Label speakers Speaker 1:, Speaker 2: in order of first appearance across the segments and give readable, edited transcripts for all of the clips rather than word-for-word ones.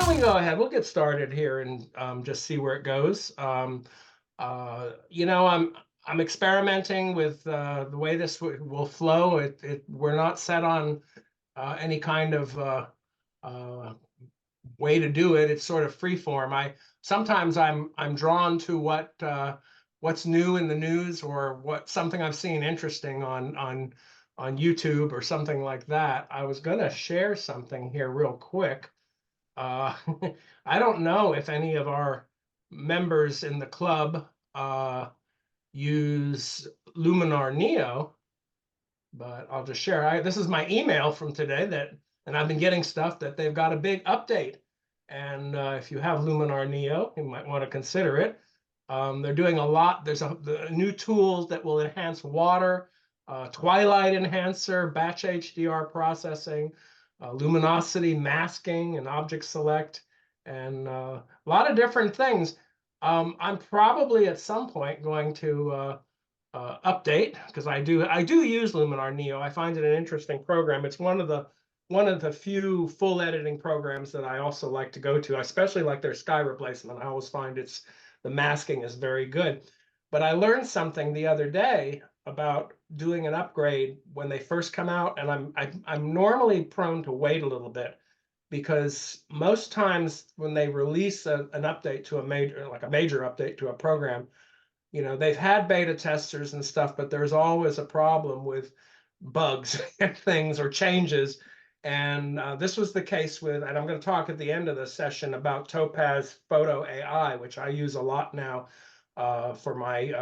Speaker 1: we go ahead? We'll get started here and just see where it goes. I'm experimenting with the way this will flow. We're not set on any kind of uh, way to do it. It's sort of free form. Sometimes I'm drawn to what's new in the news or what something I've seen interesting on YouTube or something like that. I was gonna share something here real quick. Uh, I don't know if any of our members in the club use Luminar Neo, but I'll just share. This is my email from today and I've been getting stuff that they've got a big update. And if you have Luminar Neo, you might want to consider it. They're doing a lot. There's the new tools that will enhance water, twilight enhancer, batch HDR processing, luminosity masking, and object select, and a lot of different things. I'm probably at some point going to update because I do use Luminar Neo. I find it an interesting program. It's one of the few full editing programs that I also like to go to. I especially like their sky replacement. I always find the masking is very good. But I learned something the other day about doing an upgrade when they first come out, and I'm normally prone to wait a little bit because most times when they release an update to a major update to a program, they've had beta testers and stuff, but there's always a problem with bugs and things or changes. And this was the case and I'm going to talk at the end of the session about Topaz Photo AI, which I use a lot now for my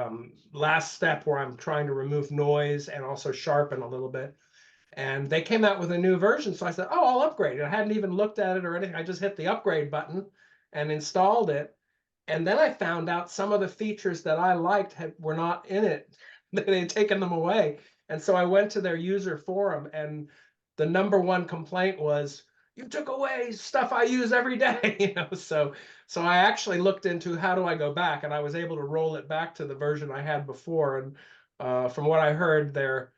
Speaker 1: last step where I'm trying to remove noise and also sharpen a little bit. And they came out with a new version. So I said, oh, I'll upgrade it. I hadn't even looked at it or anything. I just hit the upgrade button and installed it. And then I found out some of the features that I liked were not in it. They had taken them away. And so I went to their user forum, and the number one complaint was, you took away stuff I use every day. So I actually looked into how do I go back, and I was able to roll it back to the version I had before. And from what I heard, their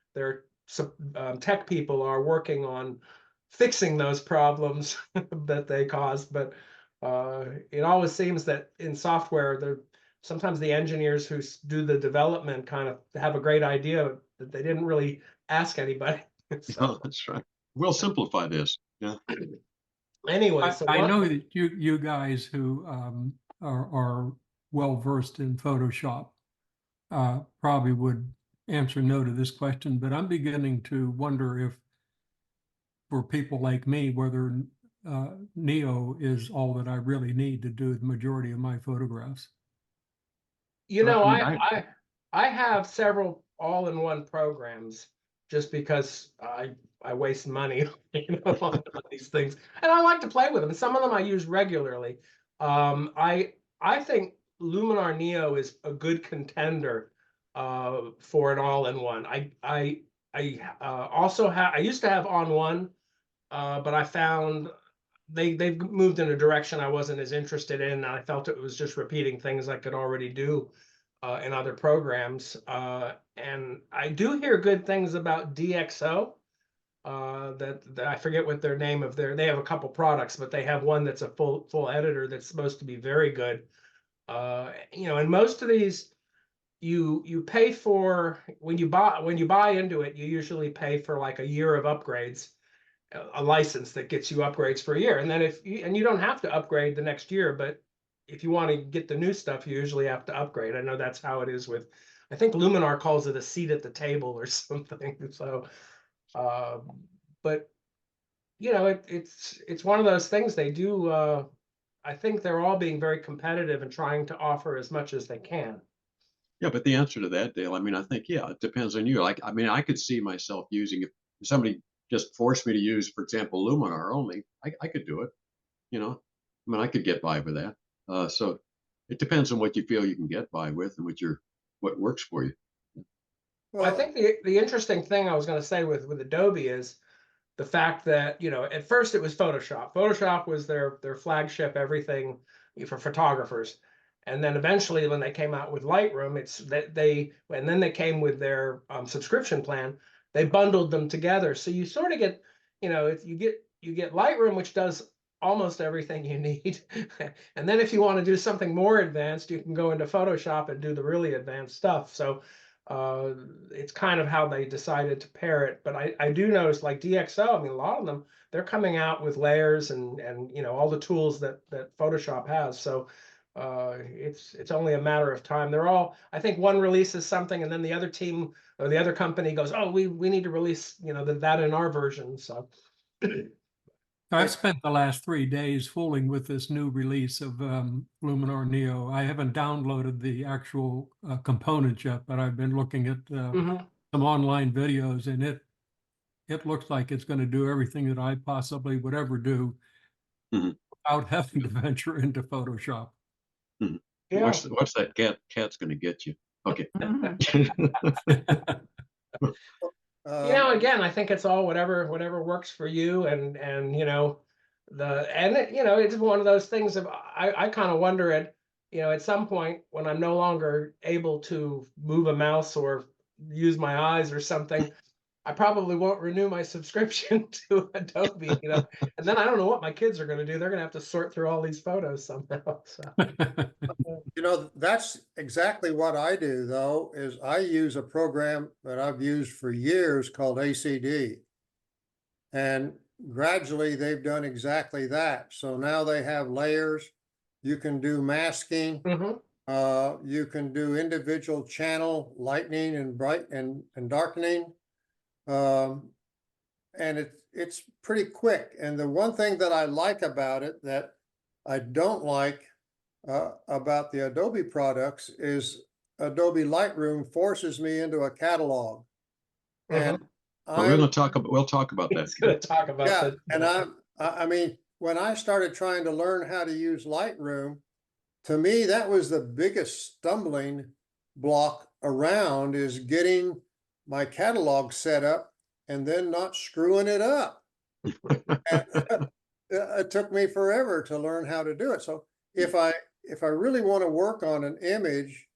Speaker 1: tech people are working on fixing those problems that they caused. But it always seems that in software, sometimes the engineers who do the development kind of have a great idea that they didn't really ask anybody.
Speaker 2: Oh, that's right. We'll simplify this. Yeah.
Speaker 1: Anyway,
Speaker 3: I know that you guys who are well versed in Photoshop probably would answer no to this question, but I'm beginning to wonder if, for people like me, whether Neo is all that I really need to do the majority of my photographs.
Speaker 1: I have several all-in-one programs just because I waste money on these things, and I like to play with them. Some of them I use regularly. I think Luminar Neo is a good contender for an all-in-one. I used to have On1, but I found they've moved in a direction I wasn't as interested in. I felt it was just repeating things I could already do in other programs. And I do hear good things about DxO. That I forget what their name of they have a couple products, but they have one that's a full editor that's supposed to be very good. And most of these you pay for when you buy into it, you usually pay for like a year of upgrades, a license that gets you upgrades for a year. And then you don't have to upgrade the next year, but if you want to get the new stuff, you usually have to upgrade. I know that's how it is with, I think Luminar calls it a seat at the table or something. So, but it's one of those things they do. I think they're all being very competitive and trying to offer as much as they can.
Speaker 2: Yeah, but the answer to that, Dale, I mean, I think, yeah, it depends on you. Like, I mean, I could see myself using if somebody just forced me to use, for example, Luminar only, I could do it. I mean, I could get by with that. So it depends on what you feel you can get by with and what works for you.
Speaker 1: Well, I think the interesting thing I was going to say with Adobe is the fact that, at first it was Photoshop. Photoshop was their flagship everything for photographers. And then eventually when they came out with Lightroom, and then they came with their subscription plan, they bundled them together. So you sort of get, you get Lightroom, which does almost everything you need. And then if you want to do something more advanced, you can go into Photoshop and do the really advanced stuff. So it's kind of how they decided to pair it. But I do notice, like DxO, I mean, a lot of them, they're coming out with layers and you know, all the tools that Photoshop has. So it's only a matter of time. They're all, I think one releases something and then the other team or the other company goes, oh, we need to release, you know, that in our version. So
Speaker 3: I've spent the last 3 days fooling with this new release of Luminar Neo. I haven't downloaded the actual components yet, but I've been looking at
Speaker 1: mhm.
Speaker 3: some online videos, and it looks like it's going to do everything that I possibly would ever do
Speaker 2: Mhm.
Speaker 3: without having to venture into Photoshop.
Speaker 2: Mhm.
Speaker 1: Yeah.
Speaker 2: What's that cat's going to get you? Okay.
Speaker 1: You know, again, I think it's all whatever works for you, and you know, you know, it's one of those things of I kind of wonder at, you know, at some point when I'm no longer able to move a mouse or use my eyes or something, I probably won't renew my subscription to Adobe, you know, and then I don't know what my kids are going to do. They're going to have to sort through all these photos somehow. So.
Speaker 4: You know, that's exactly what I do, though, is I use a program that I've used for years called ACD. And gradually they've done exactly that. So now they have layers. You can do masking.
Speaker 1: Mhm.
Speaker 4: You can do individual channel lightening and bright and darkening. And it's pretty quick. And the one thing that I like about it that I don't like about the Adobe products is Adobe Lightroom forces me into a catalog. And
Speaker 2: But we'll talk about that.
Speaker 1: It's going to talk about
Speaker 4: yeah,
Speaker 1: that.
Speaker 4: and I mean, when I started trying to learn how to use Lightroom, to me, that was the biggest stumbling block around, is getting my catalog set up and then not screwing it up. And, it took me forever to learn how to do it. So if I really want to work on an image,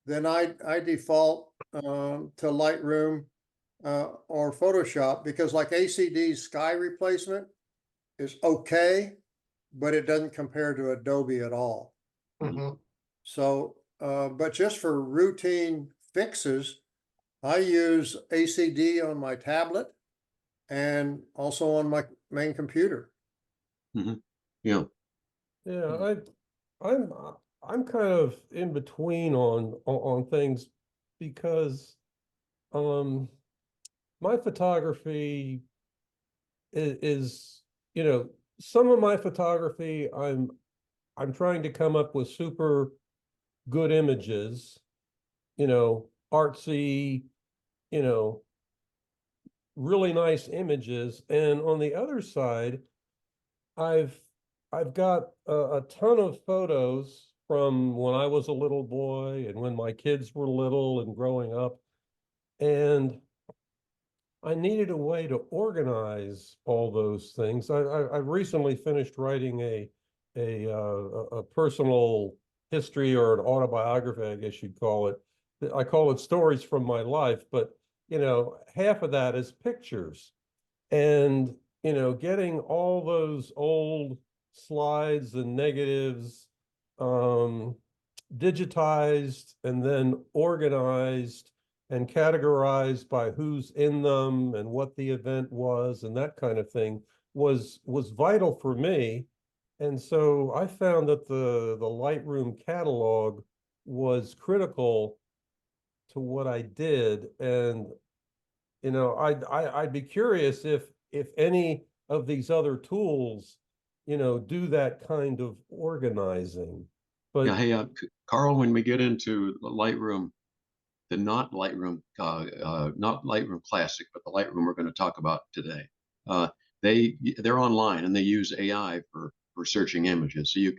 Speaker 4: then I default to Lightroom or Photoshop, because like ACD's sky replacement is okay, but it doesn't compare to Adobe at all.
Speaker 1: Mhm.
Speaker 4: So, but just for routine fixes, I use ACD on my tablet and also on my main computer.
Speaker 2: Yeah.
Speaker 5: Yeah, I'm I'm kind of in between on things because my photography is, you know, some of my photography I'm trying to come up with super good images, you know, artsy, you know, really nice images, and on the other side I've I've got a ton of photos from when I was a little boy and when my kids were little and growing up, and I needed a way to organize all those things. I recently finished writing a personal history or an autobiography, I guess you'd call it. I call it Stories from My Life, but you know, half of that is pictures. And, you know, getting all those old slides and negatives digitized and then organized and categorized by who's in them and what the event was and that kind of thing was vital for me. And so I found that the Lightroom catalog was critical to what I did. And you know, I'd be curious if any of these other tools, you know, do that kind of organizing. But
Speaker 2: Yeah. Hey, Carl, when we get into the Lightroom, not Lightroom Classic, but the Lightroom we're going to talk about today, uh, they're online and they use AI for searching images. So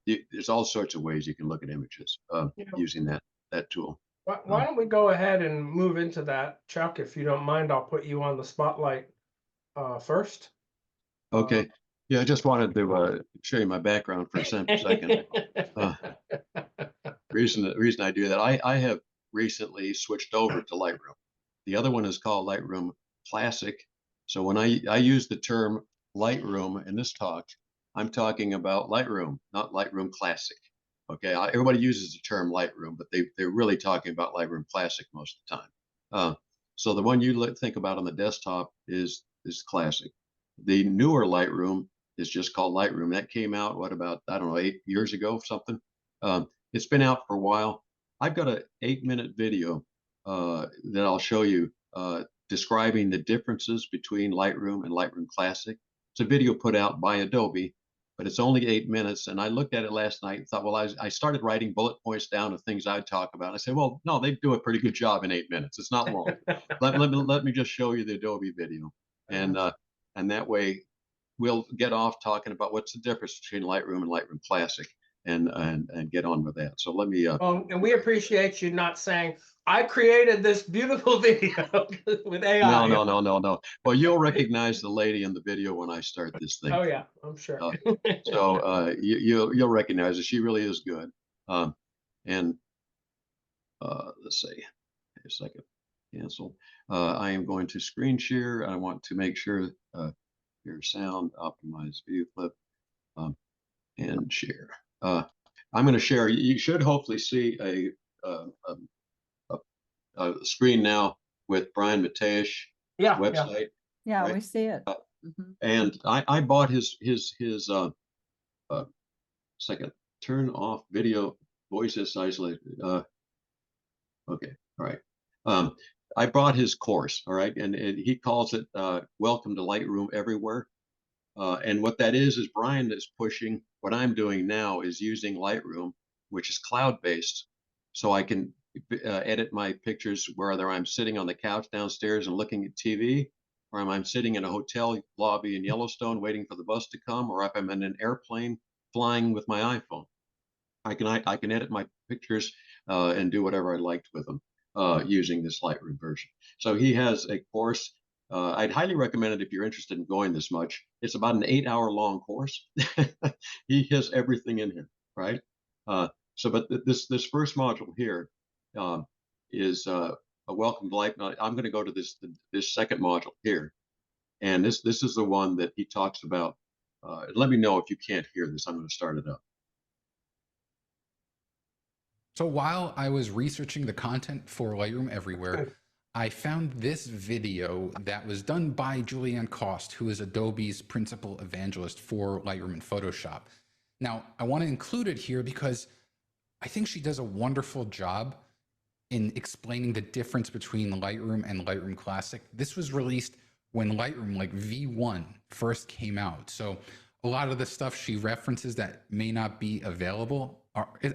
Speaker 2: there's all sorts of ways you can look at images
Speaker 1: Yeah.
Speaker 2: using that tool.
Speaker 1: Why don't we go ahead and move into that, Chuck? If you don't mind, I'll put you on the spotlight first.
Speaker 2: Okay. Yeah, I just wanted to show you my background for a second. Reason I do that, I have recently switched over to Lightroom. The other one is called Lightroom Classic. So when I use the term Lightroom in this talk, I'm talking about Lightroom, not Lightroom Classic. Okay, everybody uses the term Lightroom, but they're really talking about Lightroom Classic most of the time. So the one you think about on the desktop is Classic. The newer Lightroom is just called Lightroom. That came out, what, about, I don't know, 8 years ago, something. It's been out for a while. I've got an 8-minute video that I'll show you describing the differences between Lightroom and Lightroom Classic. It's a video put out by Adobe, but it's only 8 minutes. And I looked at it last night and thought, well, I started writing bullet points down of things I'd talk about. I said, well, no, they do a pretty good job in 8 minutes. It's not long. let me just show you the Adobe video. And that way we'll get off talking about what's the difference between Lightroom and Lightroom Classic and get on with that. So let me.
Speaker 1: And we appreciate you not saying, I created this beautiful video with AI.
Speaker 2: No. Well, you'll recognize the lady in the video when I start this thing.
Speaker 1: Oh yeah, I'm sure.
Speaker 2: You'll recognize her. She really is good. And let's see, a second, cancel. I am going to screen share. I want to make sure your sound, optimize view clip, and share. I'm going to share. You should hopefully see a screen now with Brian Matesh website.
Speaker 6: Yeah,
Speaker 2: right?
Speaker 6: we see it.
Speaker 2: And I bought his second, turn off video, voice is isolated. Okay, all right. I bought his course, all right, and he calls it Welcome to Lightroom Everywhere. And what that is Brian is pushing. What I'm doing now is using Lightroom, which is cloud-based, so I can edit my pictures whether I'm sitting on the couch downstairs and looking at TV, or I'm sitting in a hotel lobby in Yellowstone waiting for the bus to come, or if I'm in an airplane flying with my iPhone. I can edit my pictures and do whatever I liked with them using this Lightroom version. So he has a course. I'd highly recommend it if you're interested in going this much. It's about an 8-hour long course. He has everything in here, right? But this first module here is a welcome to life. I'm going to go to this second module here, and this is the one that he talks about. Let me know if you can't hear this. I'm going to start it up.
Speaker 7: So while I was researching the content for Lightroom Everywhere, I found this video that was done by Julianne Cost, who is Adobe's principal evangelist for Lightroom and Photoshop. Now, I want to include it here because I think she does a wonderful job in explaining the difference between Lightroom and Lightroom Classic. This was released when Lightroom, like V1, first came out. So a lot of the stuff she references that may not be available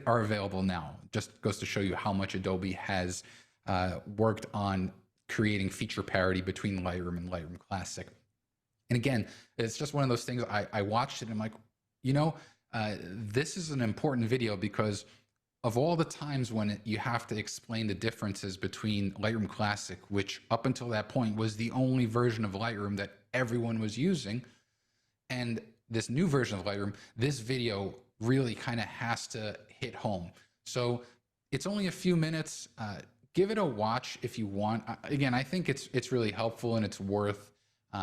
Speaker 7: are available now. Just goes to show you how much Adobe has worked on creating feature parity between Lightroom and Lightroom Classic. And again, it's just one of those things. I watched it and I'm like, this is an important video because of all the times when you have to explain the differences between Lightroom Classic, which up until that point was the only version of Lightroom that everyone was using, and this new version of Lightroom, this video really kind of has to hit home. So it's only a few minutes. Give it a watch if you want. Again, I think it's really helpful and it's worth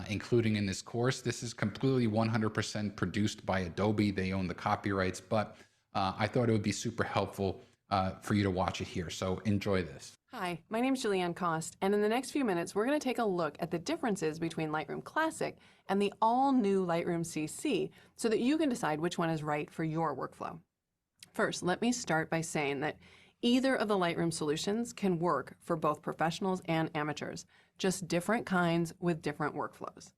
Speaker 7: including in this course. This is completely 100% produced by Adobe. They own the copyrights, but I thought it would be super helpful for you to watch it here. So enjoy this.
Speaker 8: Hi, my name is Julianne Cost, and in the next few minutes, we're going to take a look at the differences between Lightroom Classic and the all-new Lightroom CC so that you can decide which one is right for your workflow. First, let me start by saying that either of the Lightroom solutions can work for both professionals and amateurs, just different kinds with different workflows.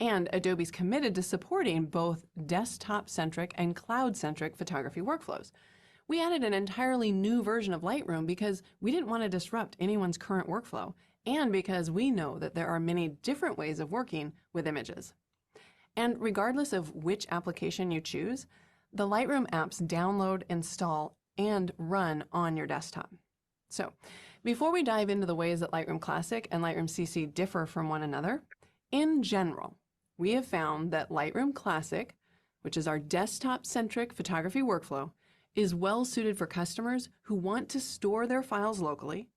Speaker 8: And Adobe's committed to supporting both desktop-centric and cloud-centric photography workflows. We added an entirely new version of Lightroom because we didn't want to disrupt anyone's current workflow, and because we know that there are many different ways of working with images. And regardless of which application you choose, the Lightroom apps download, install, and run on your desktop. So, before we dive into the ways that Lightroom Classic and Lightroom CC differ from one another, in general, we have found that Lightroom Classic, which is our desktop-centric photography workflow, is well suited for customers who want to store their files locally,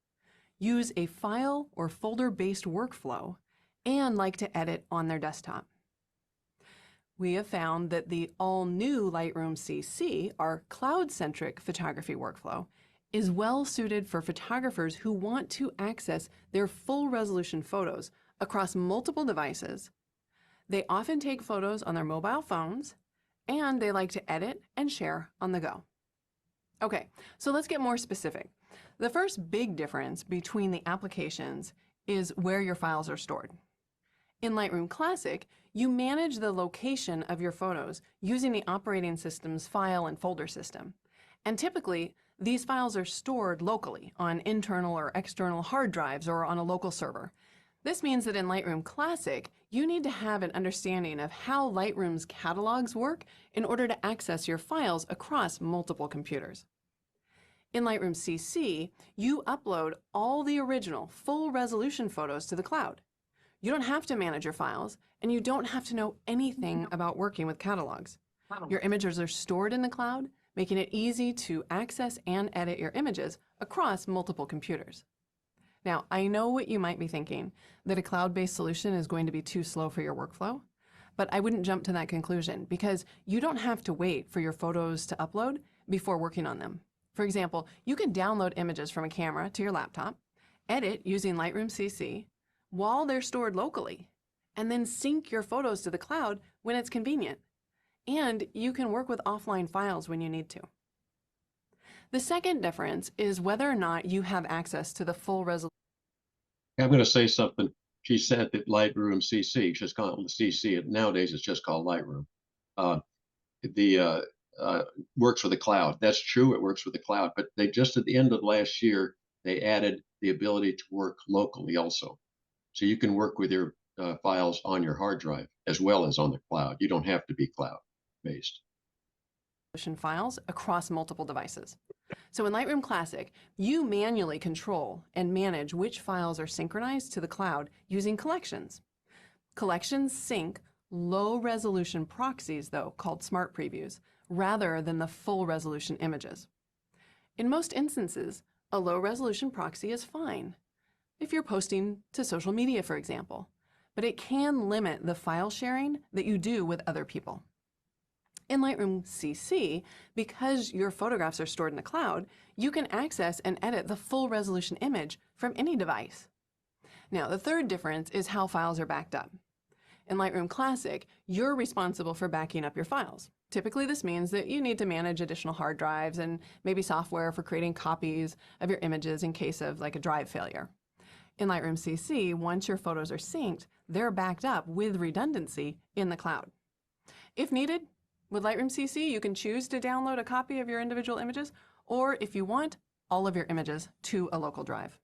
Speaker 8: use a file or folder-based workflow, and like to edit on their desktop. we have found that the all-new Lightroom CC, our cloud-centric photography workflow, is well suited for photographers who want to access their full resolution photos across multiple devices. They often take photos on their mobile phones, and they like to edit and share on the go. Okay, so let's get more specific. The first big difference between the applications is where your files are stored. In Lightroom Classic, you manage the location of your photos using the operating system's file and folder system. And typically, these files are stored locally on internal or external hard drives or on a local server. This means that in Lightroom Classic, you need to have an understanding of how Lightroom's catalogs work in order to access your files across multiple computers. In Lightroom CC, you upload all the original full resolution photos to the cloud. You don't have to manage your files, and you don't have to know anything about working with catalogs. Your images are stored in the cloud, making it easy to access and edit your images across multiple computers. Now, I know what you might be thinking, that a cloud-based solution is going to be too slow for your workflow, but I wouldn't jump to that conclusion because you don't have to wait for your photos to upload before working on them. For example, you can download images from a camera to your laptop, edit using Lightroom CC while they're stored locally, and then sync your photos to the cloud when it's convenient. And you can work with offline files when you need to. The second difference is whether or not you have access to the full resolution.
Speaker 2: I'm going to say something. She said that Lightroom CC, she's called it CC. Nowadays, it's just called Lightroom. Works with the cloud. That's true. It works with the cloud. But they just at the end of last year, they added the ability to work locally also. So you can work with your files on your hard drive as well as on the cloud. You don't have to be cloud-based.
Speaker 8: Files across multiple devices. So in Lightroom Classic, you manually control and manage which files are synchronized to the cloud using collections. Collections sync low-resolution proxies, though, called smart previews, rather than the full-resolution images. In most instances, a low-resolution proxy is fine if you're posting to social media, for example, but it can limit the file sharing that you do with other people. In Lightroom CC, because your photographs are stored in the cloud, you can access and edit the full resolution image from any device. Now, the third difference is how files are backed up. In Lightroom Classic, you're responsible for backing up your files. Typically, this means that you need to manage additional hard drives and maybe software for creating copies of your images in case of like a drive failure. In Lightroom CC, once your photos are synced, they're backed up with redundancy in the cloud. If needed, with Lightroom CC, you can choose to download a copy of your individual images, or if you want, all of your images to a local drive.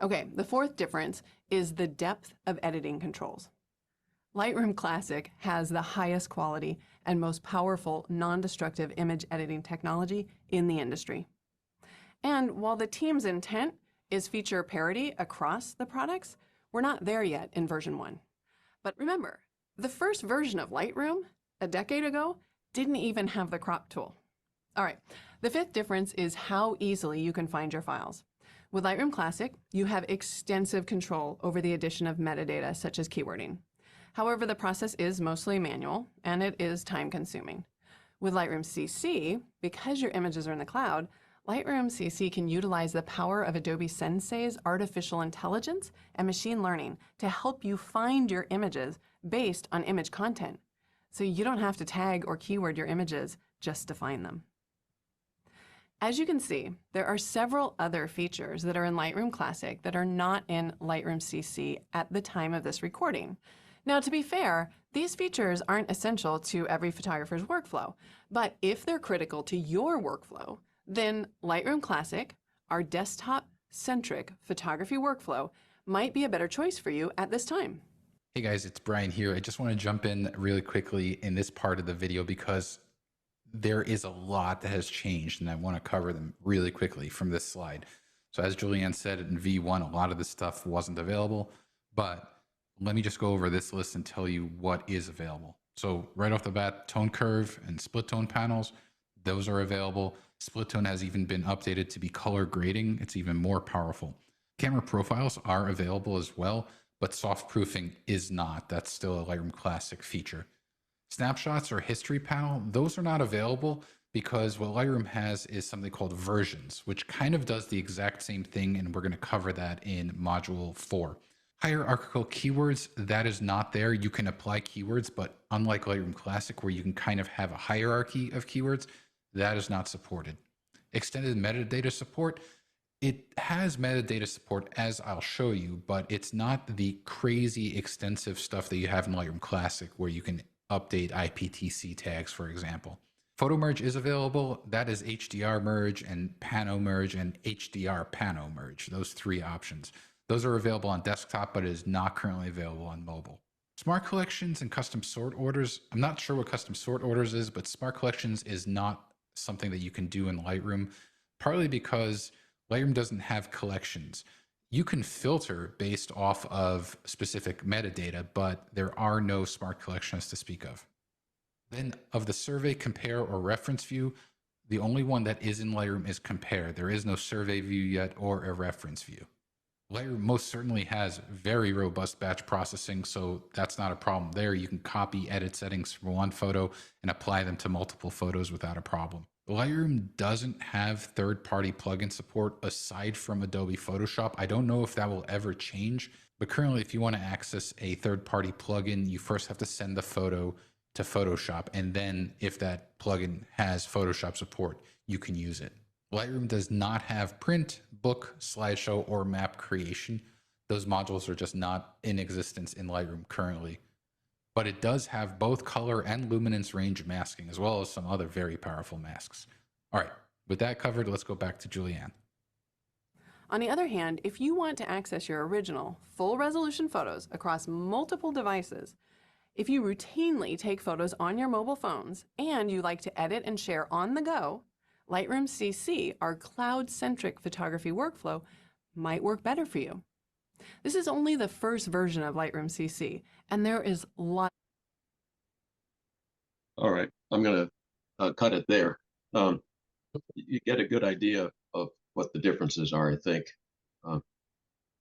Speaker 8: Okay, the fourth difference is the depth of editing controls. Lightroom Classic has the highest quality and most powerful non-destructive image editing technology in the industry. And while the team's intent is feature parity across the products, we're not there yet in version 1. But remember, the first version of Lightroom a decade ago didn't even have the crop tool. All right, the fifth difference is how easily you can find your files. With Lightroom Classic, you have extensive control over the addition of metadata such as keywording. However, the process is mostly manual and it is time-consuming. With Lightroom CC, because your images are in the cloud, Lightroom CC can utilize the power of Adobe Sensei's artificial intelligence and machine learning to help you find your images based on image content. So you don't have to tag or keyword your images just to find them. As you can see, there are several other features that are in Lightroom Classic that are not in Lightroom CC at the time of this recording. Now, to be fair, these features aren't essential to every photographer's workflow, but if they're critical to your workflow, then Lightroom Classic, our desktop-centric photography workflow, might be a better choice for you at this time.
Speaker 7: Hey guys, it's Brian here. I just want to jump in really quickly in this part of the video because there is a lot that has changed and I want to cover them really quickly from this slide. So as Julianne said in V1, a lot of this stuff wasn't available, but let me just go over this list and tell you what is available. So right off the bat, tone curve and split tone panels, those are available. Split tone has even been updated to be color grading. It's even more powerful. Camera profiles are available as well, but soft proofing is not. That's still a Lightroom Classic feature. Snapshots or history panel, those are not available because what Lightroom has is something called versions, which kind of does the exact same thing, and we're going to cover that in module 4. Hierarchical keywords, that is not there. You can apply keywords, but unlike Lightroom Classic, where you can kind of have a hierarchy of keywords, that is not supported. Extended metadata support, it has metadata support, as I'll show you, but it's not the crazy extensive stuff that you have in Lightroom Classic, where you can update IPTC tags, for example. Photo merge is available. That is HDR merge and Pano merge and HDR Pano merge, those 3 options. Those are available on desktop, but it is not currently available on mobile. Smart collections and custom sort orders. I'm not sure what custom sort orders is, but smart collections is not something that you can do in Lightroom, partly because Lightroom doesn't have collections. You can filter based off of specific metadata, but there are no smart collections to speak of. Then of the survey, compare, or reference view, the only one that is in Lightroom is compare. There is no survey view yet or a reference view. Lightroom most certainly has very robust batch processing, so that's not a problem there. You can copy, edit settings from one photo and apply them to multiple photos without a problem. Lightroom doesn't have third-party plugin support aside from Adobe Photoshop. I don't know if that will ever change, but currently if you want to access a third-party plugin, you first have to send the photo to Photoshop, and then if that plugin has Photoshop support, you can use it. Lightroom does not have print, book, slideshow, or map creation. Those modules are just not in existence in Lightroom currently. But it does have both color and luminance range masking, as well as some other very powerful masks. All right, with that covered, let's go back to Julianne.
Speaker 8: On the other hand, if you want to access your original full resolution photos across multiple devices, if you routinely take photos on your mobile phones and you like to edit and share on the go, Lightroom CC, our cloud-centric photography workflow, might work better for you. This is only the first version of Lightroom CC, and there is lots.
Speaker 2: All right, I'm going to cut it there. You get a good idea of what the differences are, I think,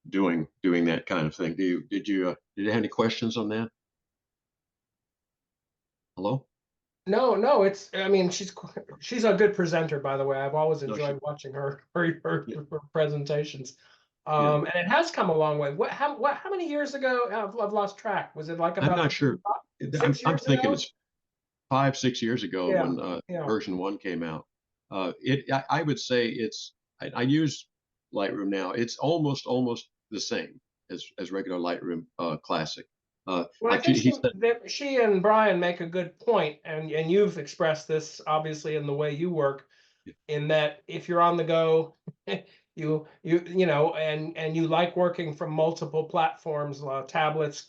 Speaker 2: doing that kind of thing. Did you have any questions on that? Hello?
Speaker 1: No, I mean, she's a good presenter, by the way. I've always
Speaker 2: No,
Speaker 1: enjoyed watching her her presentations.
Speaker 2: Yeah.
Speaker 1: And it has come a long way. How many years ago? I've lost track. Was it like
Speaker 2: I'm
Speaker 1: about
Speaker 2: not sure.
Speaker 1: 6
Speaker 2: I'm
Speaker 1: years
Speaker 2: thinking
Speaker 1: ago?
Speaker 2: it's 5-6 years ago
Speaker 1: Yeah,
Speaker 2: when
Speaker 1: yeah.
Speaker 2: version 1 came out. I would say I use Lightroom now. It's almost the same as regular Lightroom Classic.
Speaker 1: Well,
Speaker 2: Like
Speaker 1: I think
Speaker 2: he said,
Speaker 1: she and Brian make a good point, and you've expressed this obviously in the way you work, in that if you're on the go, you know, and you like working from multiple platforms, tablets,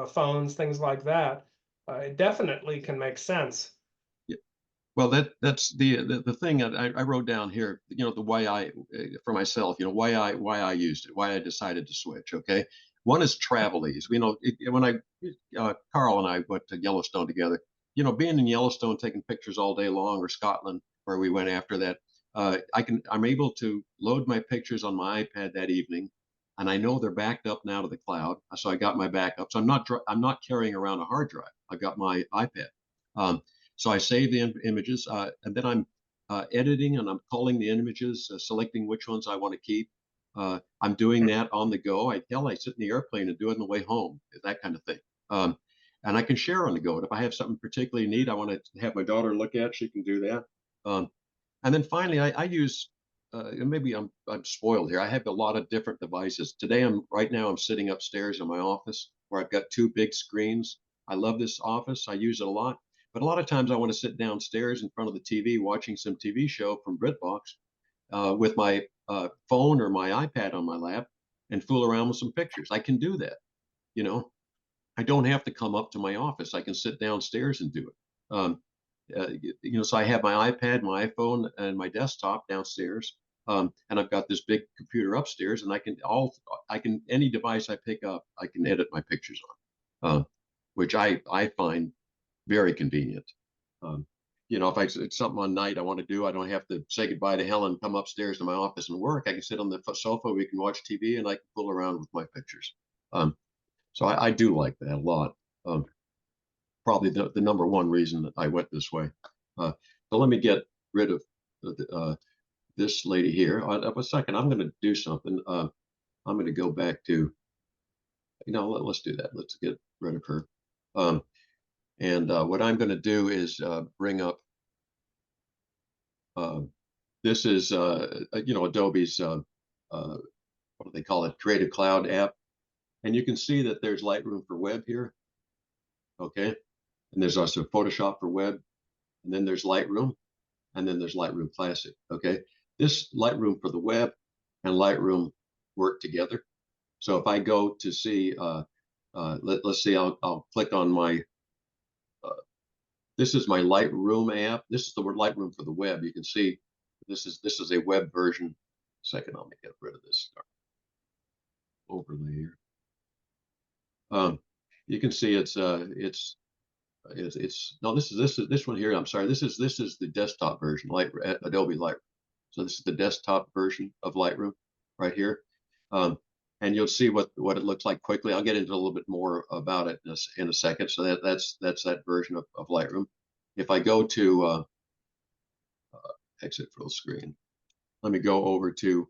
Speaker 1: phones, things like that, it definitely can make sense.
Speaker 2: well, that's the thing that I wrote down here. You know, the way for myself, you know, why I used it, why I decided to switch. Okay, one is travel ease. You know, when Carl and I went to Yellowstone together. You know, being in Yellowstone, taking pictures all day long, or Scotland, where we went after that. I'm able to load my pictures on my iPad that evening, and I know they're backed up now to the cloud. So I got my backup. So I'm not carrying around a hard drive. I got my iPad. So I save the images, and then I'm editing and I'm culling the images, selecting which ones I want to keep. I'm doing that on the go. I sit in the airplane and do it on the way home, that kind of thing. And I can share on the go. And if I have something particularly neat I want to have my daughter look at, she can do that. And then finally, I use, and maybe I'm spoiled here. I have a lot of different devices. Today, right now I'm sitting upstairs in my office where I've got 2 big screens. I love this office. I use it a lot. But a lot of times I want to sit downstairs in front of the TV watching some TV show from BritBox with my phone or my iPad on my lap and fool around with some pictures. I can do that. You know, I don't have to come up to my office. I can sit downstairs and do it. You know, so I have my iPad, my iPhone, and my desktop downstairs, and I've got this big computer upstairs, and I can any device I pick up, I can edit my pictures on, which I find very convenient. You know, if it's something on night I want to do, I don't have to say goodbye to Helen, come upstairs to my office and work. I can sit on the sofa, we can watch TV, and I can fool around with my pictures. So I do like that a lot. probably the number one reason that I went this way. So let me get rid of this lady here. A second, I'm going to do something. I'm going to go back to, let's do that. Let's get rid of her. And what I'm going to do is bring up, this is, Adobe's, what do they call it? Creative Cloud app. And you can see that there's Lightroom for web here. Okay. And there's also Photoshop for web. And then there's Lightroom. And then there's Lightroom Classic. Okay. This Lightroom for the web and Lightroom work together. So if I go to see, let's see, I'll click on my, this is my Lightroom app. This is the word Lightroom for the web. You can see this is a web version. Second, I'll get rid of this overlay here. You can see it's no, this is this one here. I'm sorry. This is the desktop version, Adobe Lightroom. So this is the desktop version of Lightroom right here. And you'll see what it looks like quickly. I'll get into a little bit more about it in a second. So that's that version of Lightroom. If I go to exit full screen, let me go over to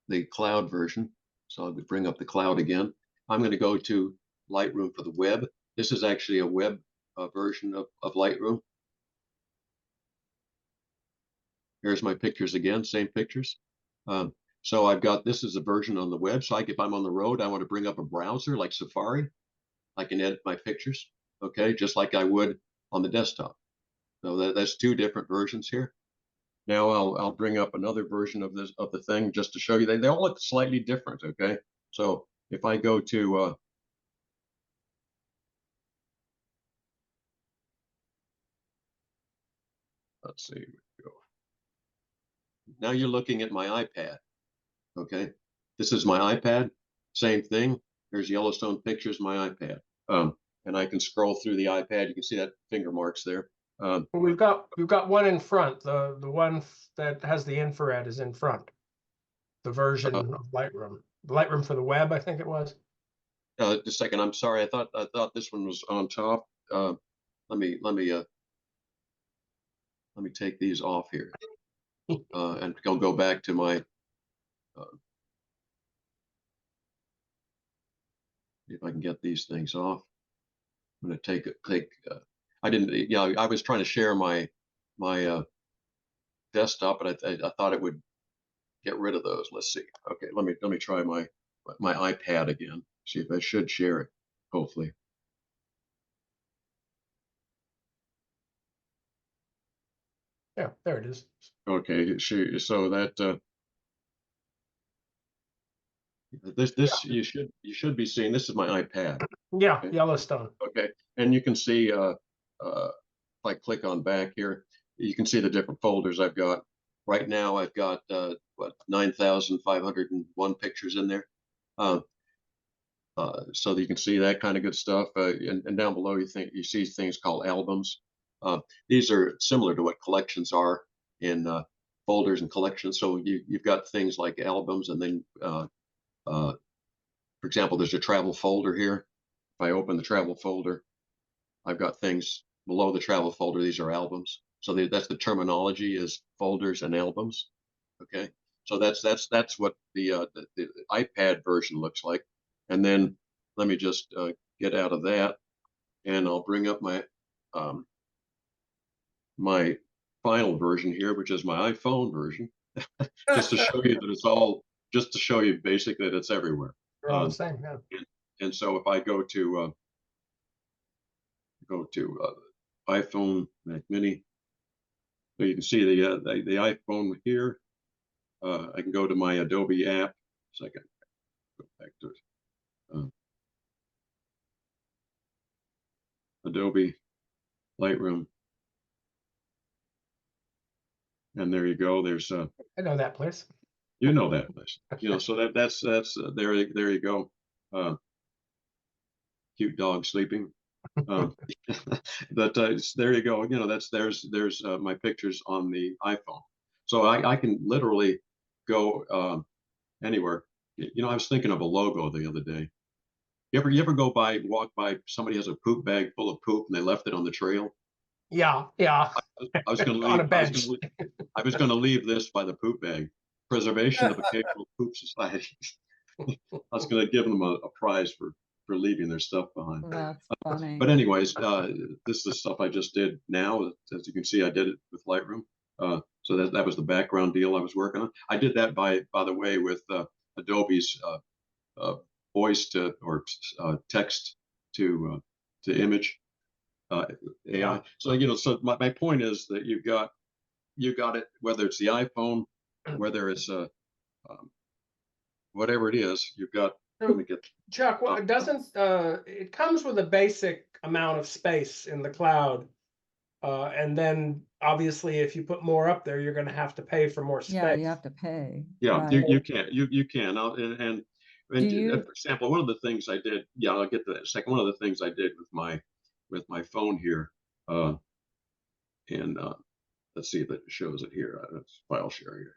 Speaker 2: the cloud version. So I'll bring up the cloud again. I'm going to go to Lightroom for the web. This is actually a web version of Lightroom. Here's my pictures again, same pictures. So I've got, this is a version on the web. So if I'm on the road, I want to bring up a browser like Safari. I can edit my pictures, okay, just like I would on the desktop. So that's two different versions here. Now I'll bring up another version of the thing just to show you. They all look slightly different, okay? So if I go to let's see, now you're looking at my iPad, okay? This is my iPad, same thing. There's Yellowstone pictures, my iPad. And I can scroll through the iPad. You can see that finger marks there.
Speaker 1: We've got one in front. The one that has the infrared is in front. The version of Lightroom. The Lightroom for the web, I think it was.
Speaker 2: Just a second. I'm sorry. I thought this one was on top. Let me take these off here, and I'll go back to my. If I can get these things off, I'm going to take. I didn't. I was trying to share my desktop, but I thought it would get rid of those. Let's see. Okay, let me try my iPad again. See if I should share it. Hopefully.
Speaker 1: Yeah, there it is.
Speaker 2: Okay, so that this you should be seeing. This is my iPad.
Speaker 1: Yeah,
Speaker 2: Okay.
Speaker 1: Yellowstone.
Speaker 2: Okay, and you can see if I click on back here, you can see the different folders I've got. Right now, I've got 9,501 pictures in there. So you can see that kind of good stuff. And down below, you see things called albums. These are similar to what collections are in folders and collections. So you've got things like albums, and then, for example, there's a travel folder here. If I open the travel folder, I've got things below the travel folder. These are albums. So that's the terminology, is folders and albums. Okay, so that's what the iPad version looks like. And then let me just get out of that, and I'll bring up my my final version here, which is my iPhone version, just to show you that it's all, just to show you basically that it's everywhere.
Speaker 1: They're all the same, yeah.
Speaker 2: And so if I go to iPhone Mac Mini, so you can see the iPhone here. I can go to my Adobe app. So I can go back to it. Adobe Lightroom, and there you go. There's
Speaker 1: I know that place.
Speaker 2: you know that place. So that's there you go. Cute dog sleeping. But there you go. There's my pictures on the iPhone. So I can literally go anywhere. I was thinking of a logo the other day. You ever walk by, somebody has a poop bag full of poop and they left it on the trail?
Speaker 1: Yeah.
Speaker 2: I was going to
Speaker 1: On a
Speaker 2: leave.
Speaker 1: bench.
Speaker 2: I was going to leave this by the poop bag. Preservation of Occasional Poop Society. I was going to give them a prize for leaving their stuff behind.
Speaker 6: That's funny.
Speaker 2: But anyways, this is stuff I just did now. As you can see, I did it with Lightroom. So that was the background deal I was working on. I did that by the way with Adobe's voice to or text to image AI. So you know, so my point is that you got it, whether it's the iPhone, whether it's whatever it is, you've got. Let me get.
Speaker 1: Chuck, well, it doesn't, it comes with a basic amount of space in the cloud. And then obviously if you put more up there, you're going to have to pay for more space.
Speaker 6: Yeah, you have to pay.
Speaker 2: Yeah,
Speaker 6: right.
Speaker 2: you can. And
Speaker 6: you-
Speaker 2: for example, one of the things I did, yeah, I'll get to that in a second. One of the things I did with my phone here, and let's see if it shows it here. It's file share here.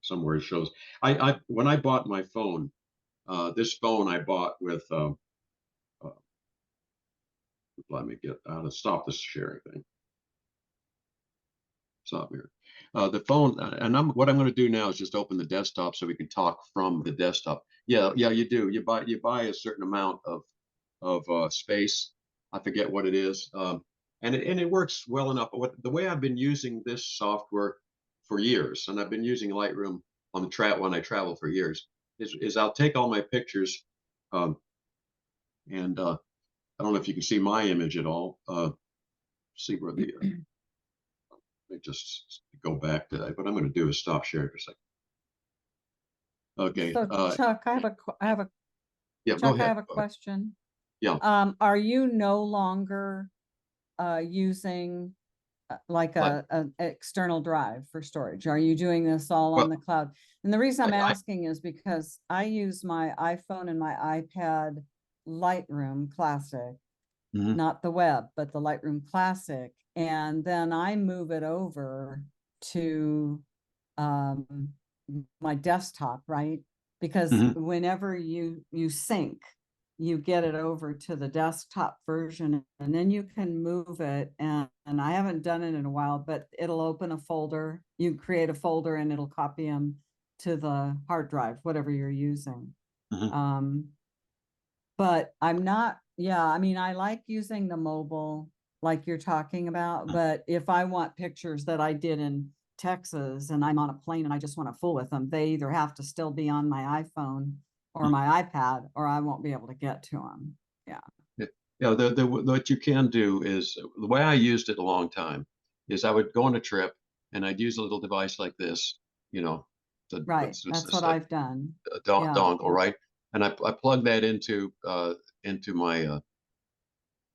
Speaker 2: Somewhere it shows. When I bought my phone, this phone I bought with let me get out to stop this sharing thing. Stop here. The phone, and what I'm going to do now is just open the desktop so we can talk from the desktop. Yeah, you do. You buy a certain amount of space. I forget what it is, and it works well enough. But the way I've been using this software for years, and I've been using Lightroom on the when I travel for years, is I'll take all my pictures, and I don't know if you can see my image at all. See where the let me just go back to that. What I'm going to do is stop sharing for a second. Okay.
Speaker 6: So Chuck, I have a
Speaker 2: Yeah,
Speaker 6: Chuck,
Speaker 2: go ahead.
Speaker 6: I have a question.
Speaker 2: Yeah.
Speaker 6: Are you no longer using like an external drive for storage? Are you doing this all on the cloud? And the reason I'm asking is because I use my iPhone and my iPad Lightroom Classic, not the web, but the Lightroom Classic. And then I move it over to my desktop, right? Because whenever you sync, you get it over to the desktop version, and then you can move it. And I haven't done it in a while, but it'll open a folder. You create a folder and it'll copy them to the hard drive, whatever you're using. But I'm not, I mean, I like using the mobile like you're talking about, but if I want pictures that I did in Texas and I'm on a plane and I just want to fool with them, they either have to still be on my iPhone or my iPad, or I won't be able to get to them.
Speaker 2: Yeah. What you can do is, the way I used it a long time is I would go on a trip and I'd use a little device like this, you know.
Speaker 6: Right. That's what I've done.
Speaker 2: Dongle, right? And I plug that into my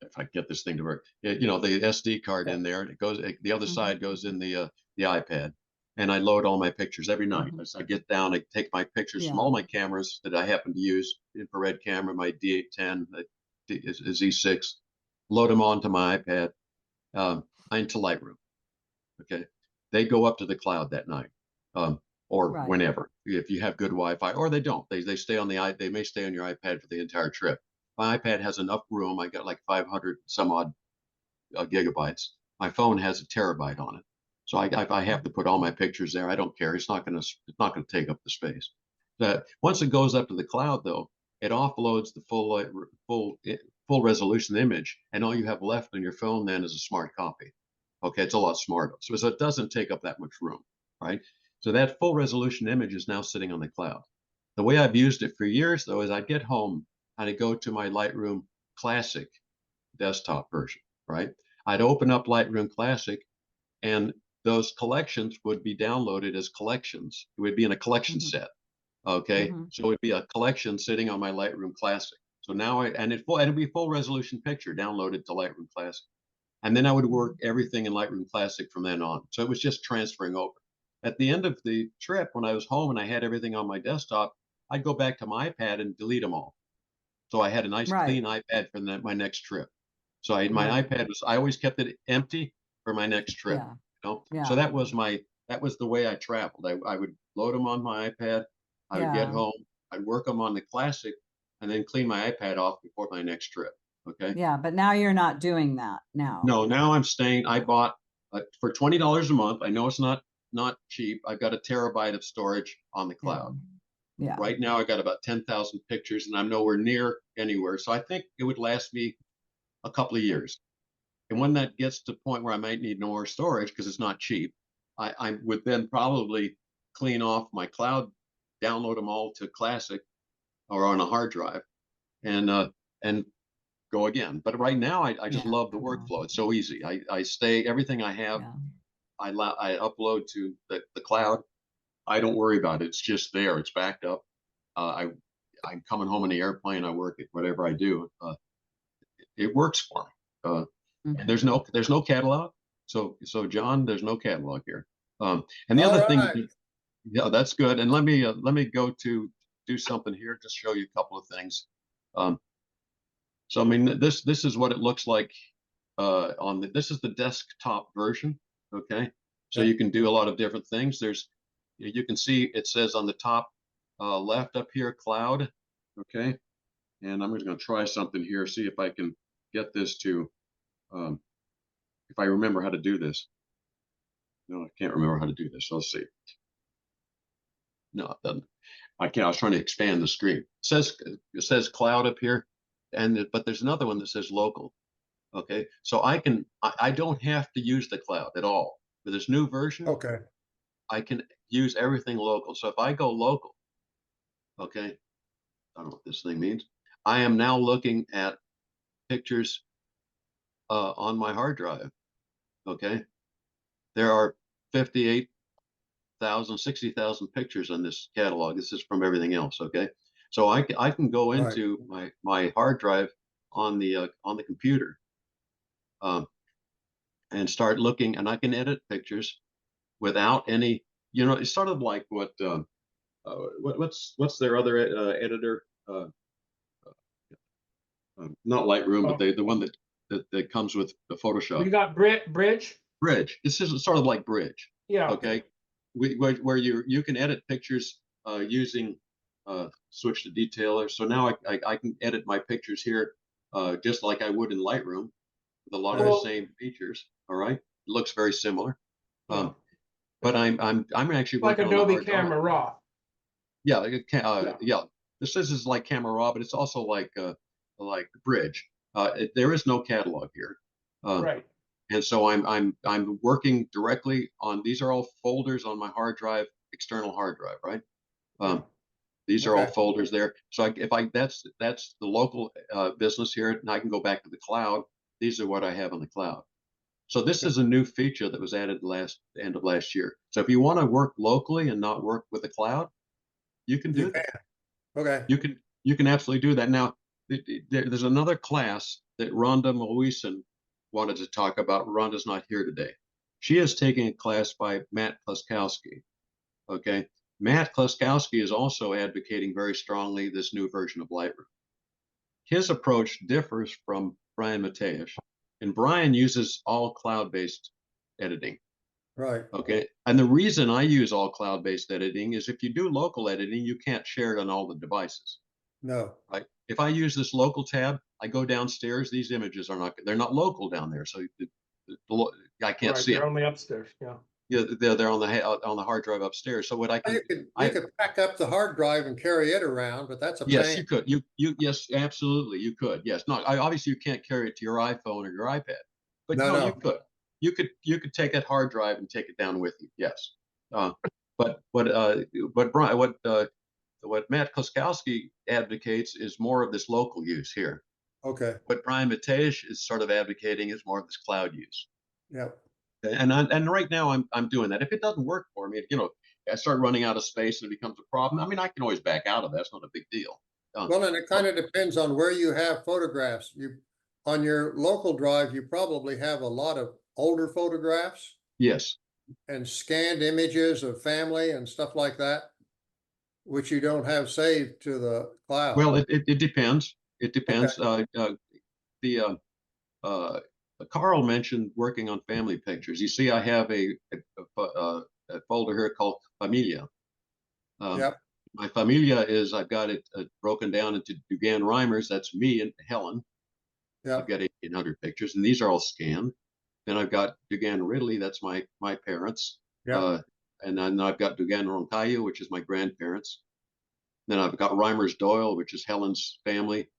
Speaker 2: if I get this thing to work, you know, the SD card in there, and it goes, the other side goes in the iPad, and I load all my pictures every night. As I get down, I take my pictures from all my cameras that I happen to use, infrared camera, my D810, Z6, load them onto my iPad, into Lightroom. Okay, they go up to the cloud that night, or whenever, if you have good Wi-Fi, or they don't. They stay on they may stay on your iPad for the entire trip. My iPad has enough room. I got like 500 some odd gigabytes. My phone has a terabyte on it, so I have to put all my pictures there. I don't care. It's not going to take up the space. Once it goes up to the cloud, though, it offloads the full resolution image, and all you have left on your phone then is a smart copy. Okay, it's a lot smarter. So it doesn't take up that much room, right? So that full resolution image is now sitting on the cloud. The way I've used it for years, though, is I'd get home and I'd go to my Lightroom Classic desktop version, right? I'd open up Lightroom Classic, and those collections would be downloaded as collections. It would be in a collection set, okay? So it'd be a collection sitting on my Lightroom Classic. So now it'd be full resolution picture downloaded to Lightroom Classic. And then I would work everything in Lightroom Classic from then on. So it was just transferring over. At the end of the trip, when I was home and I had everything on my desktop, I'd go back to my iPad and delete them all. So I had a nice clean iPad for my next trip. So my iPad I always kept it empty for my next trip. You know? So that was the way I traveled. I would load them on my iPad. I would get home. I'd work them on the Classic and then clean my iPad off before my next trip. Okay.
Speaker 6: Yeah, but now you're not doing that now.
Speaker 2: No, now I'm staying. I bought for $20 a month. I know it's not cheap. I've got a terabyte of storage on the cloud.
Speaker 6: Yeah.
Speaker 2: Right now, I got about 10,000 pictures, and I'm nowhere near anywhere. So I think it would last me a couple of years. And when that gets to the point where I might need more storage because it's not cheap, I would then probably clean off my cloud, download them all to Classic or on a hard drive, and go again. But right now, I just
Speaker 6: Yeah.
Speaker 2: love the workflow. It's so easy. I stay everything I have.
Speaker 6: Yeah.
Speaker 2: I upload to the cloud. I don't worry about it. It's just there. It's backed up. I'm coming home on the airplane. I work at whatever I do. It works for me. And there's no catalog. So John, there's no catalog here. And the
Speaker 4: All
Speaker 2: other thing,
Speaker 4: right.
Speaker 2: yeah, that's good. And let me go to do something here. Just show you a couple of things. So I mean, this is what it looks like this is the desktop version. Okay, so
Speaker 4: Yeah.
Speaker 2: you can do a lot of different things. You can see it says on the top left up here, cloud. Okay, and I'm just going to try something here, see if I can get this to, if I remember how to do this. No, I can't remember how to do this. Let's see. No, it doesn't. I can't. I was trying to expand the screen. It says cloud up here, but there's another one that says local. Okay, so I don't have to use the cloud at all. With this new version,
Speaker 4: Okay.
Speaker 2: I can use everything local. So if I go local, okay, I don't know what this thing means. I am now looking at pictures on my hard drive. Okay, there are 58,000, 60,000 pictures on this catalog. This is from everything else. Okay, so I can go into my hard drive on the computer. And start looking, and I can edit pictures without any, it's sort of like what's their other editor? Not Lightroom, but the one that comes with the Photoshop.
Speaker 1: We got Bridge.
Speaker 2: Bridge. This is sort of like Bridge.
Speaker 1: Yeah.
Speaker 2: Okay. Where you can edit pictures using switch to detailer. So now I can edit my pictures here just like I would in Lightroom with a lot of the same features. All right. It looks very similar. But I'm actually
Speaker 1: Like
Speaker 2: working
Speaker 1: Adobe
Speaker 2: on the hard
Speaker 1: Camera
Speaker 2: drive.
Speaker 1: Raw.
Speaker 2: Yeah, yeah. This is like Camera Raw, but it's also like Bridge. There is no catalog here.
Speaker 1: Right.
Speaker 2: And so I'm working directly on, these are all folders on my hard drive, external hard drive, right? These are all folders there. So that's the local business here, and I can go back to the cloud. These are what I have on the cloud. So this is a new feature that was added end of last year. So if you want to work locally and not work with the cloud, you can do that.
Speaker 4: Okay.
Speaker 2: You can absolutely do that. Now, there's another class that Rhonda Moisen wanted to talk about. Rhonda's not here today. She is taking a class by Matt Kluskowski. Okay. Matt Kluskowski is also advocating very strongly this new version of Lightroom. His approach differs from Brian Mateusz, and Brian uses all cloud-based editing.
Speaker 4: Right.
Speaker 2: Okay. And the reason I use all cloud-based editing is if you do local editing, you can't share it on all the devices.
Speaker 4: No.
Speaker 2: Right. If I use this local tab, I go downstairs, they're not local down there. So I can't see
Speaker 1: They're
Speaker 2: it.
Speaker 1: only upstairs. Yeah.
Speaker 2: Yeah, they're on the hard drive upstairs. So what I can
Speaker 4: You could pack up the hard drive and carry it around, but that's a
Speaker 2: yes,
Speaker 4: pain.
Speaker 2: you could. Yes, absolutely, you could. Yes, no, obviously you can't carry it to your iPhone or your iPad, but
Speaker 4: No, no.
Speaker 2: you could. You could take that hard drive and take it down with you. Yes, but Brian, what Matt Kluskowski advocates is more of this local use here.
Speaker 4: Okay.
Speaker 2: What Brian Mateusz is sort of advocating is more of this cloud use.
Speaker 4: Yep.
Speaker 2: And right now I'm doing that. If it doesn't work for me, I start running out of space and it becomes a problem. I mean, I can always back out of that. It's not a big deal.
Speaker 4: Well, and it kind of depends on where you have photographs. On your local drive, you probably have a lot of older photographs
Speaker 2: Yes.
Speaker 4: and scanned images of family and stuff like that, which you don't have saved to the cloud.
Speaker 2: Well, it depends. It depends. Carl mentioned working on family pictures. You see, I have a folder here called Familia.
Speaker 4: Yep.
Speaker 2: My familia is, I've got it broken down into Dugan Reimers. That's me and Helen.
Speaker 4: Yeah.
Speaker 2: I've got 1,800 pictures, and these are all scanned. Then I've got Dugan Ridley. That's my parents.
Speaker 4: Yeah.
Speaker 2: And then I've got Dugan Roncayo, which is my grandparents. Then I've got Reimers Doyle, which is Helen's family,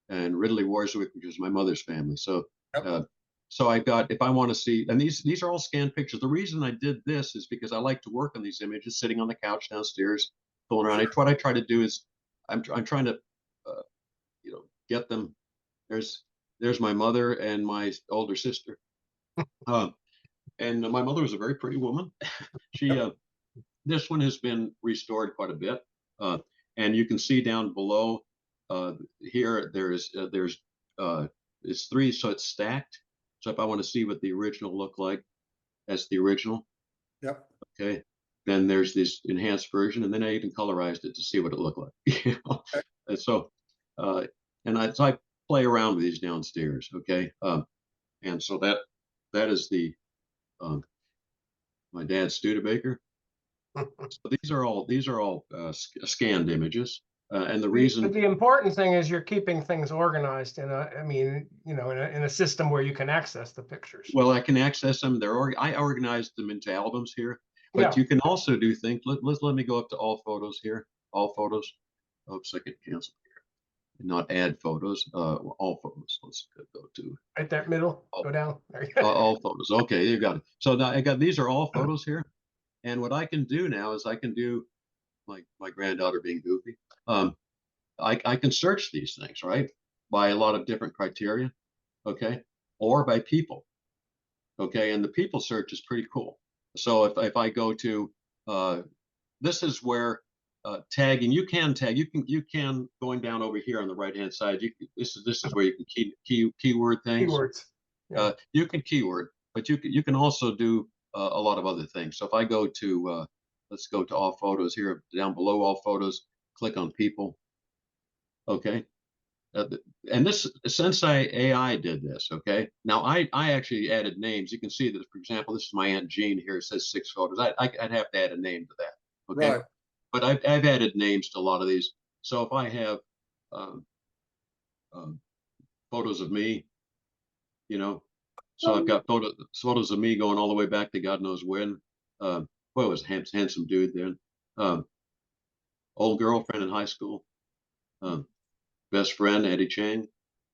Speaker 2: and Ridley Warswick, which is my mother's family. So,
Speaker 4: Yep.
Speaker 2: so I've got, if I want to see, and these are all scanned pictures. The reason I did this is because I like to work on these images, sitting on the couch downstairs, fooling around. What I try to do is, I'm trying to, get them. There's my mother and my older sister, and my mother was a very pretty woman. She, this one has been restored quite a bit, and you can see down below here there's it's 3, so it's stacked. So if I want to see what the original looked like, that's the original.
Speaker 4: Yep.
Speaker 2: Okay. Then there's this enhanced version, and then I even colorized it to see what it looked like. And so, so I play around with these downstairs. Okay. And so that is the my dad's Studebaker. So these are all scanned images, and the reason.
Speaker 1: But the important thing is you're keeping things organized in in a system where you can access the pictures.
Speaker 2: Well, I can access them. I organized them into albums here, but
Speaker 1: Yeah.
Speaker 2: you can also do things. Let me go up to all photos here. All photos. Oops, I can cancel here. Not add photos. All photos. Let's go to
Speaker 1: Right there, middle, go down.
Speaker 2: all photos. Okay, you got it. So now I got, these are all photos here, and what I can do now is I can do, like my granddaughter being goofy. I can search these things, right, by a lot of different criteria, okay, or by people, okay, and the people search is pretty cool. So if I go to this is where tagging, you can tag, you can going down over here on the right hand side. This is where you can keyword things.
Speaker 1: Keywords. Yeah.
Speaker 2: You can keyword, but you can also do a lot of other things. So if I go to let's go to all photos here, down below all photos, click on people. Okay. And this Sensei AI did this. Okay. Now I actually added names. You can see that, for example, this is my Aunt Jean here. It says 6 photos. I'd have to add a name to that. Okay.
Speaker 4: Right.
Speaker 2: But I've added names to a lot of these. So if I have photos of me, so I've got photos of me going all the way back to God knows when. Boy, was a handsome dude then. Old girlfriend in high school. Best friend, Eddie Chang.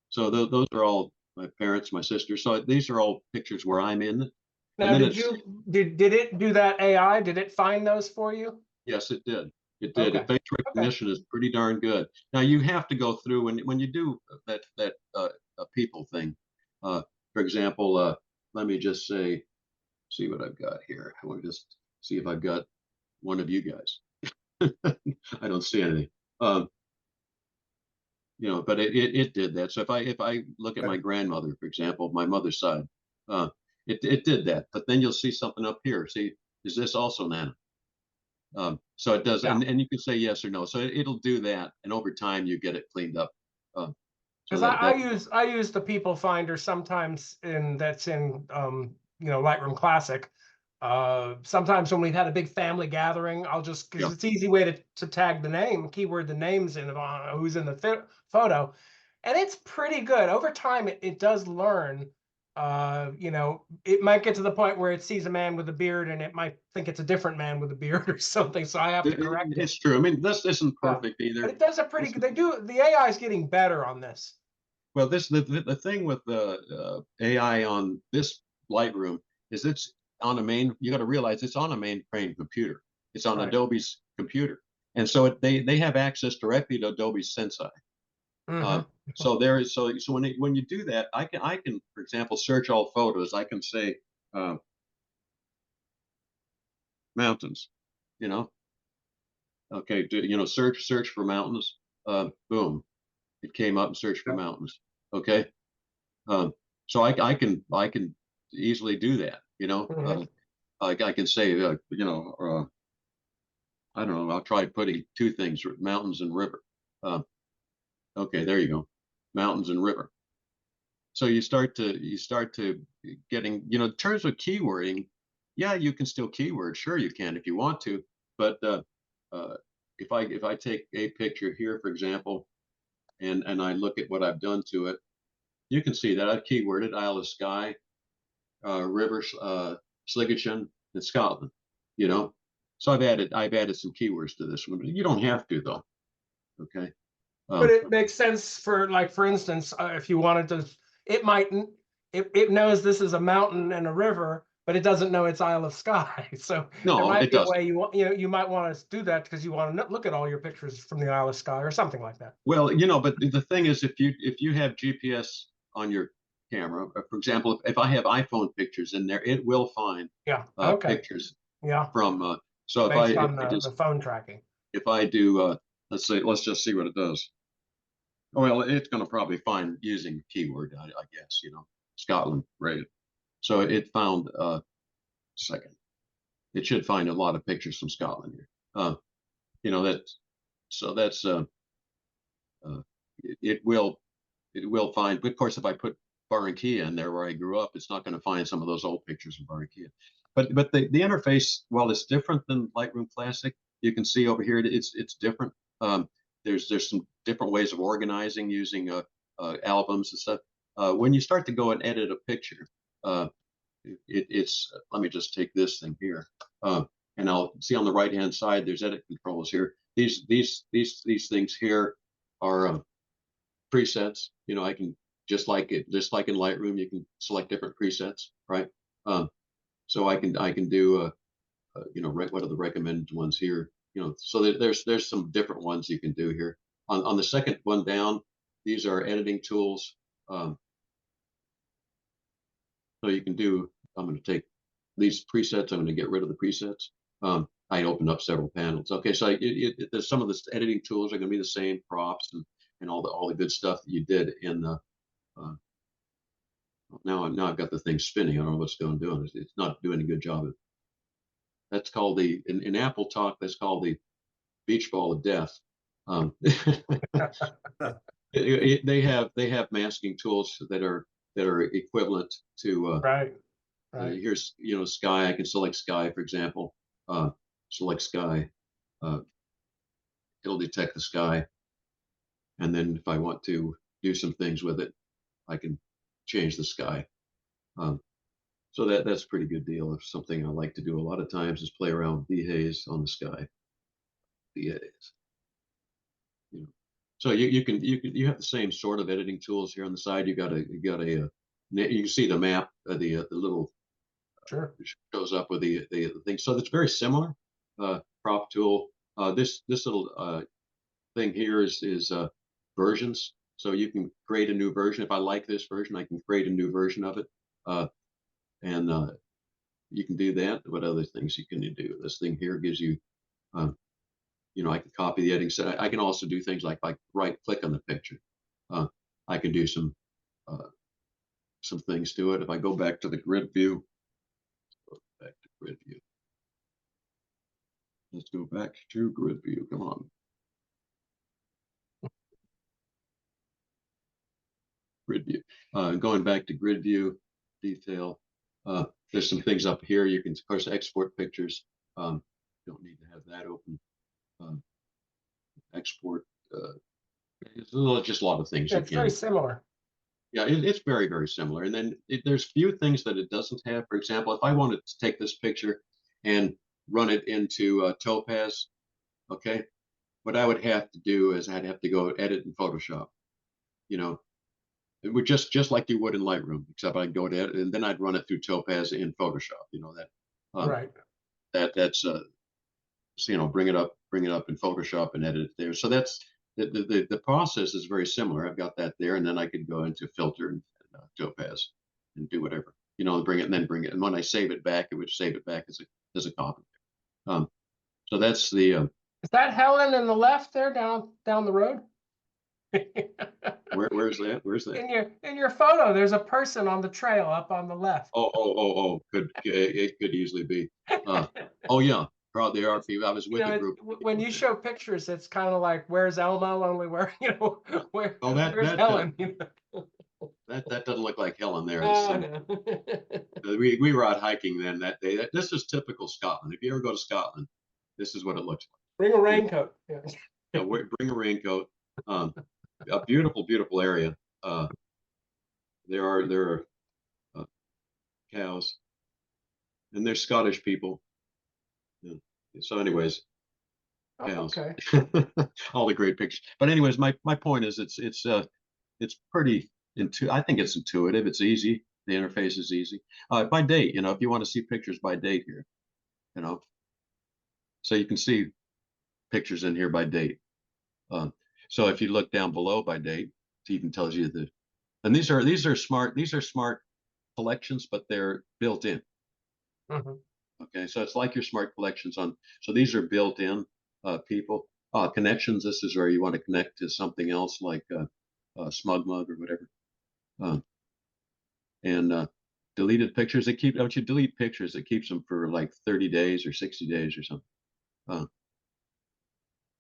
Speaker 2: So those are all my parents, my sister. So these are all pictures where I'm in.
Speaker 1: Now, did it do that AI? Did it find those for you?
Speaker 2: Yes, it did. It did.
Speaker 1: Okay.
Speaker 2: Face recognition is pretty darn good. Now you have to go through when you do that people thing. For example, let me just see what I've got here. I want to just see if I've got one of you guys. I don't see anything. But it did that. So if I look at my grandmother, for example, my mother's side, it did that. But then you'll see something up here. See, is this also Nana? So it does,
Speaker 1: Yeah.
Speaker 2: and you can say yes or no. So it'll do that, and over time you get it cleaned up.
Speaker 1: Because I use the people finder sometimes that's in Lightroom Classic. Sometimes when we've had a big family gathering, I'll just, because it's an easy way to tag the name, keyword the names in of who's in the photo, and it's pretty good. Over time, it does learn. It might get to the point where it sees a man with a beard and it might think it's a different man with a beard or something. So I have to correct it.
Speaker 2: It's true. I mean, this isn't perfect either.
Speaker 1: But it does a pretty good. The AI is getting better on this.
Speaker 2: Well, the thing with the AI on this Lightroom is it's on a you got to realize it's on a mainframe computer. It's on Adobe's computer, and so they have access directly to Adobe's Sensei. So when you do that, I can for example search all photos. I can say mountains, okay, search for mountains. Boom, it came up and searched for mountains. Okay, so I can easily do that. I can say I don't know. I'll try putting 2 things: mountains and river. Okay, there you go, mountains and river. So you start to getting, in terms of keywording, yeah, you can still keyword. Sure, you can if you want to, but if I take a picture here, for example, and I look at what I've done to it, you can see that I've keyworded Isle of Skye, River, Sligochen, and Scotland. You know, so I've added some keywords to this one. You don't have to though. Okay.
Speaker 1: But it makes sense for, like, for instance, if you wanted to, it might, it knows this is a mountain and a river, but it doesn't know it's Isle of Skye. So there
Speaker 2: No,
Speaker 1: might
Speaker 2: it
Speaker 1: be a
Speaker 2: doesn't.
Speaker 1: way you might want to do that because you want to look at all your pictures from the Isle of Skye or something like that.
Speaker 2: Well, you know, but the thing is, if you have GPS on your camera, for example, if I have iPhone pictures in there, it will find
Speaker 1: Yeah. Okay.
Speaker 2: pictures
Speaker 1: Yeah.
Speaker 2: from. So
Speaker 1: Based on the phone tracking.
Speaker 2: if I do, let's just see what it does. Well, it's going to probably find using keyword, I guess, you know, Scotland, right? So it found second. It should find a lot of pictures from Scotland here. You know, that's it will find. But of course, if I put Barranquilla in there where I grew up, it's not going to find some of those old pictures of Barranquilla. But the interface, while it's different than Lightroom Classic, you can see over here it's different. There's some different ways of organizing using albums and stuff. When you start to go and edit a picture, it's let me just take this thing here, and I'll see on the right hand side there's edit controls here. These things here are presets. You know, I can just like in Lightroom, you can select different presets, right? So I can do you know, what are the recommended ones here? You know, so there's some different ones you can do here. On the second one down, these are editing tools. So you can do. I'm going to take these presets. I'm going to get rid of the presets. I opened up several panels. Okay, so there's some of the editing tools are going to be the same, props and all the good stuff that you did in the. Now I've got the thing spinning. I don't know what's going to do. It's not doing a good job. That's called in Apple talk. That's called the beach ball of death. They have masking tools that are equivalent to
Speaker 1: Right.
Speaker 2: here's, you know, sky. I can select sky, for example. Select sky. It'll detect the sky, and then if I want to do some things with it, I can change the sky. So that's a pretty good deal. It's something I like to do a lot of times is play around with dehaze on the sky. Dehaze. You know. So you have the same sort of editing tools here on the side. You can see the map, the little
Speaker 1: Sure.
Speaker 2: shows up with the thing. So it's very similar. Prop tool. This little thing here is versions. So you can create a new version. If I like this version, I can create a new version of it. And you can do that. What other things you can do? This thing here gives you, you know, I can copy the editing set. I can also do things like right click on the picture. I can do some things to it. If I go back to the grid view, let's go back to grid view. Come on. Grid view. Going back to grid view detail. There's some things up here. You can, of course, export pictures. Don't need to have that open. Export. Just a lot of things.
Speaker 1: Yeah, it's very similar.
Speaker 2: Yeah, it's very, very similar. And then there's few things that it doesn't have. For example, if I wanted to take this picture and run it into Topaz, okay, what I would have to do is I'd have to go edit in Photoshop. You know, it would just like you would in Lightroom, except I'd go to edit and then I'd run it through Topaz in Photoshop. You know that.
Speaker 1: Right.
Speaker 2: That's so, you know, bring it up in Photoshop and edit it there. So that's the process is very similar. I've got that there, and then I could go into filter and Topaz and do whatever, you know, bring it and then bring it. And when I save it back, it would save it back as a copy. So that's the.
Speaker 1: Is that Helen in the left there down the road?
Speaker 2: Where's that? Where's that?
Speaker 1: In your photo, there's a person on the trail up on the left.
Speaker 2: Oh. It could easily be. Oh yeah. Probably are people. I was with the group.
Speaker 1: When you show pictures, it's kind of like, where's Elmo? Only where, you know, where's Helen?
Speaker 2: That doesn't look like Helen there.
Speaker 1: No.
Speaker 2: We were out hiking then that day. This is typical Scotland. If you ever go to Scotland, this is what it looks like.
Speaker 1: Bring a raincoat. Yeah.
Speaker 2: Yeah, bring a raincoat. A beautiful, beautiful area. There are cows, and they're Scottish people. Yeah. So, anyways,
Speaker 1: Oh,
Speaker 2: cows.
Speaker 1: okay.
Speaker 2: All the great pictures. But anyways, my point is it's pretty I think it's intuitive. It's easy. The interface is easy. By date, you know, if you want to see pictures by date here, you know, so you can see pictures in here by date. So if you look down below by date, it even tells you the, and these are smart collections, but they're built in.
Speaker 1: Mhm.
Speaker 2: Okay, so it's like your smart collections on. So these are built in people connections. This is where you want to connect to something else like Smug Mug or whatever. And deleted pictures. They keep. Don't you delete pictures? It keeps them for like 30 days or 60 days or something.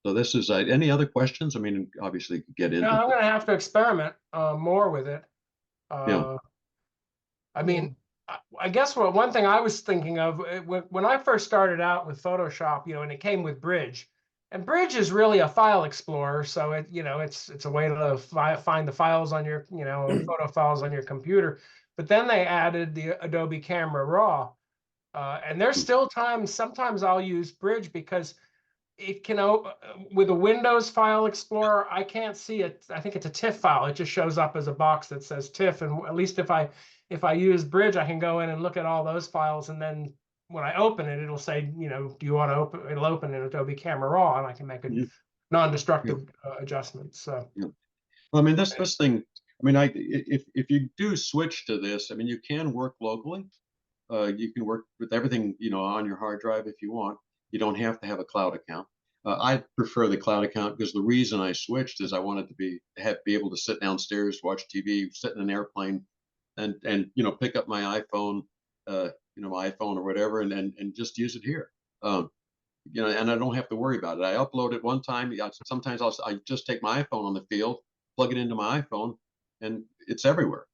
Speaker 2: So this is any other questions? I mean, obviously, you could get
Speaker 1: No,
Speaker 2: into.
Speaker 1: I'm gonna have to experiment more with it.
Speaker 2: Yeah.
Speaker 1: I mean, I guess one thing I was thinking of when I first started out with Photoshop, you know, and it came with Bridge, and Bridge is really a file explorer, so it, you know, it's a way to find the files on your, you know, photo files on your computer. But then they added the Adobe Camera Raw, and there's still times. Sometimes I'll use Bridge because it can with a Windows file explorer, I can't see it. I think it's a TIFF file. It just shows up as a box that says TIFF. And at least if I use Bridge, I can go in and look at all those files. And then when I open it, it'll say, you know, do you want to open? It'll open in Adobe Camera Raw, and I can make a non-destructive adjustment. So.
Speaker 2: Yeah. Well, I mean, this thing. I mean, if you do switch to this, I mean, you can work locally. You can work with everything, you know, on your hard drive if you want. You don't have to have a cloud account. I prefer the cloud account because the reason I switched is I wanted to be able to sit downstairs, watch TV, sit in an airplane, and you know, pick up my iPhone, you know, my iPhone or whatever, and just use it here. You know, and I don't have to worry about it. I upload it one time. Sometimes I just take my iPhone on the field, plug it into my iPhone, and it's everywhere.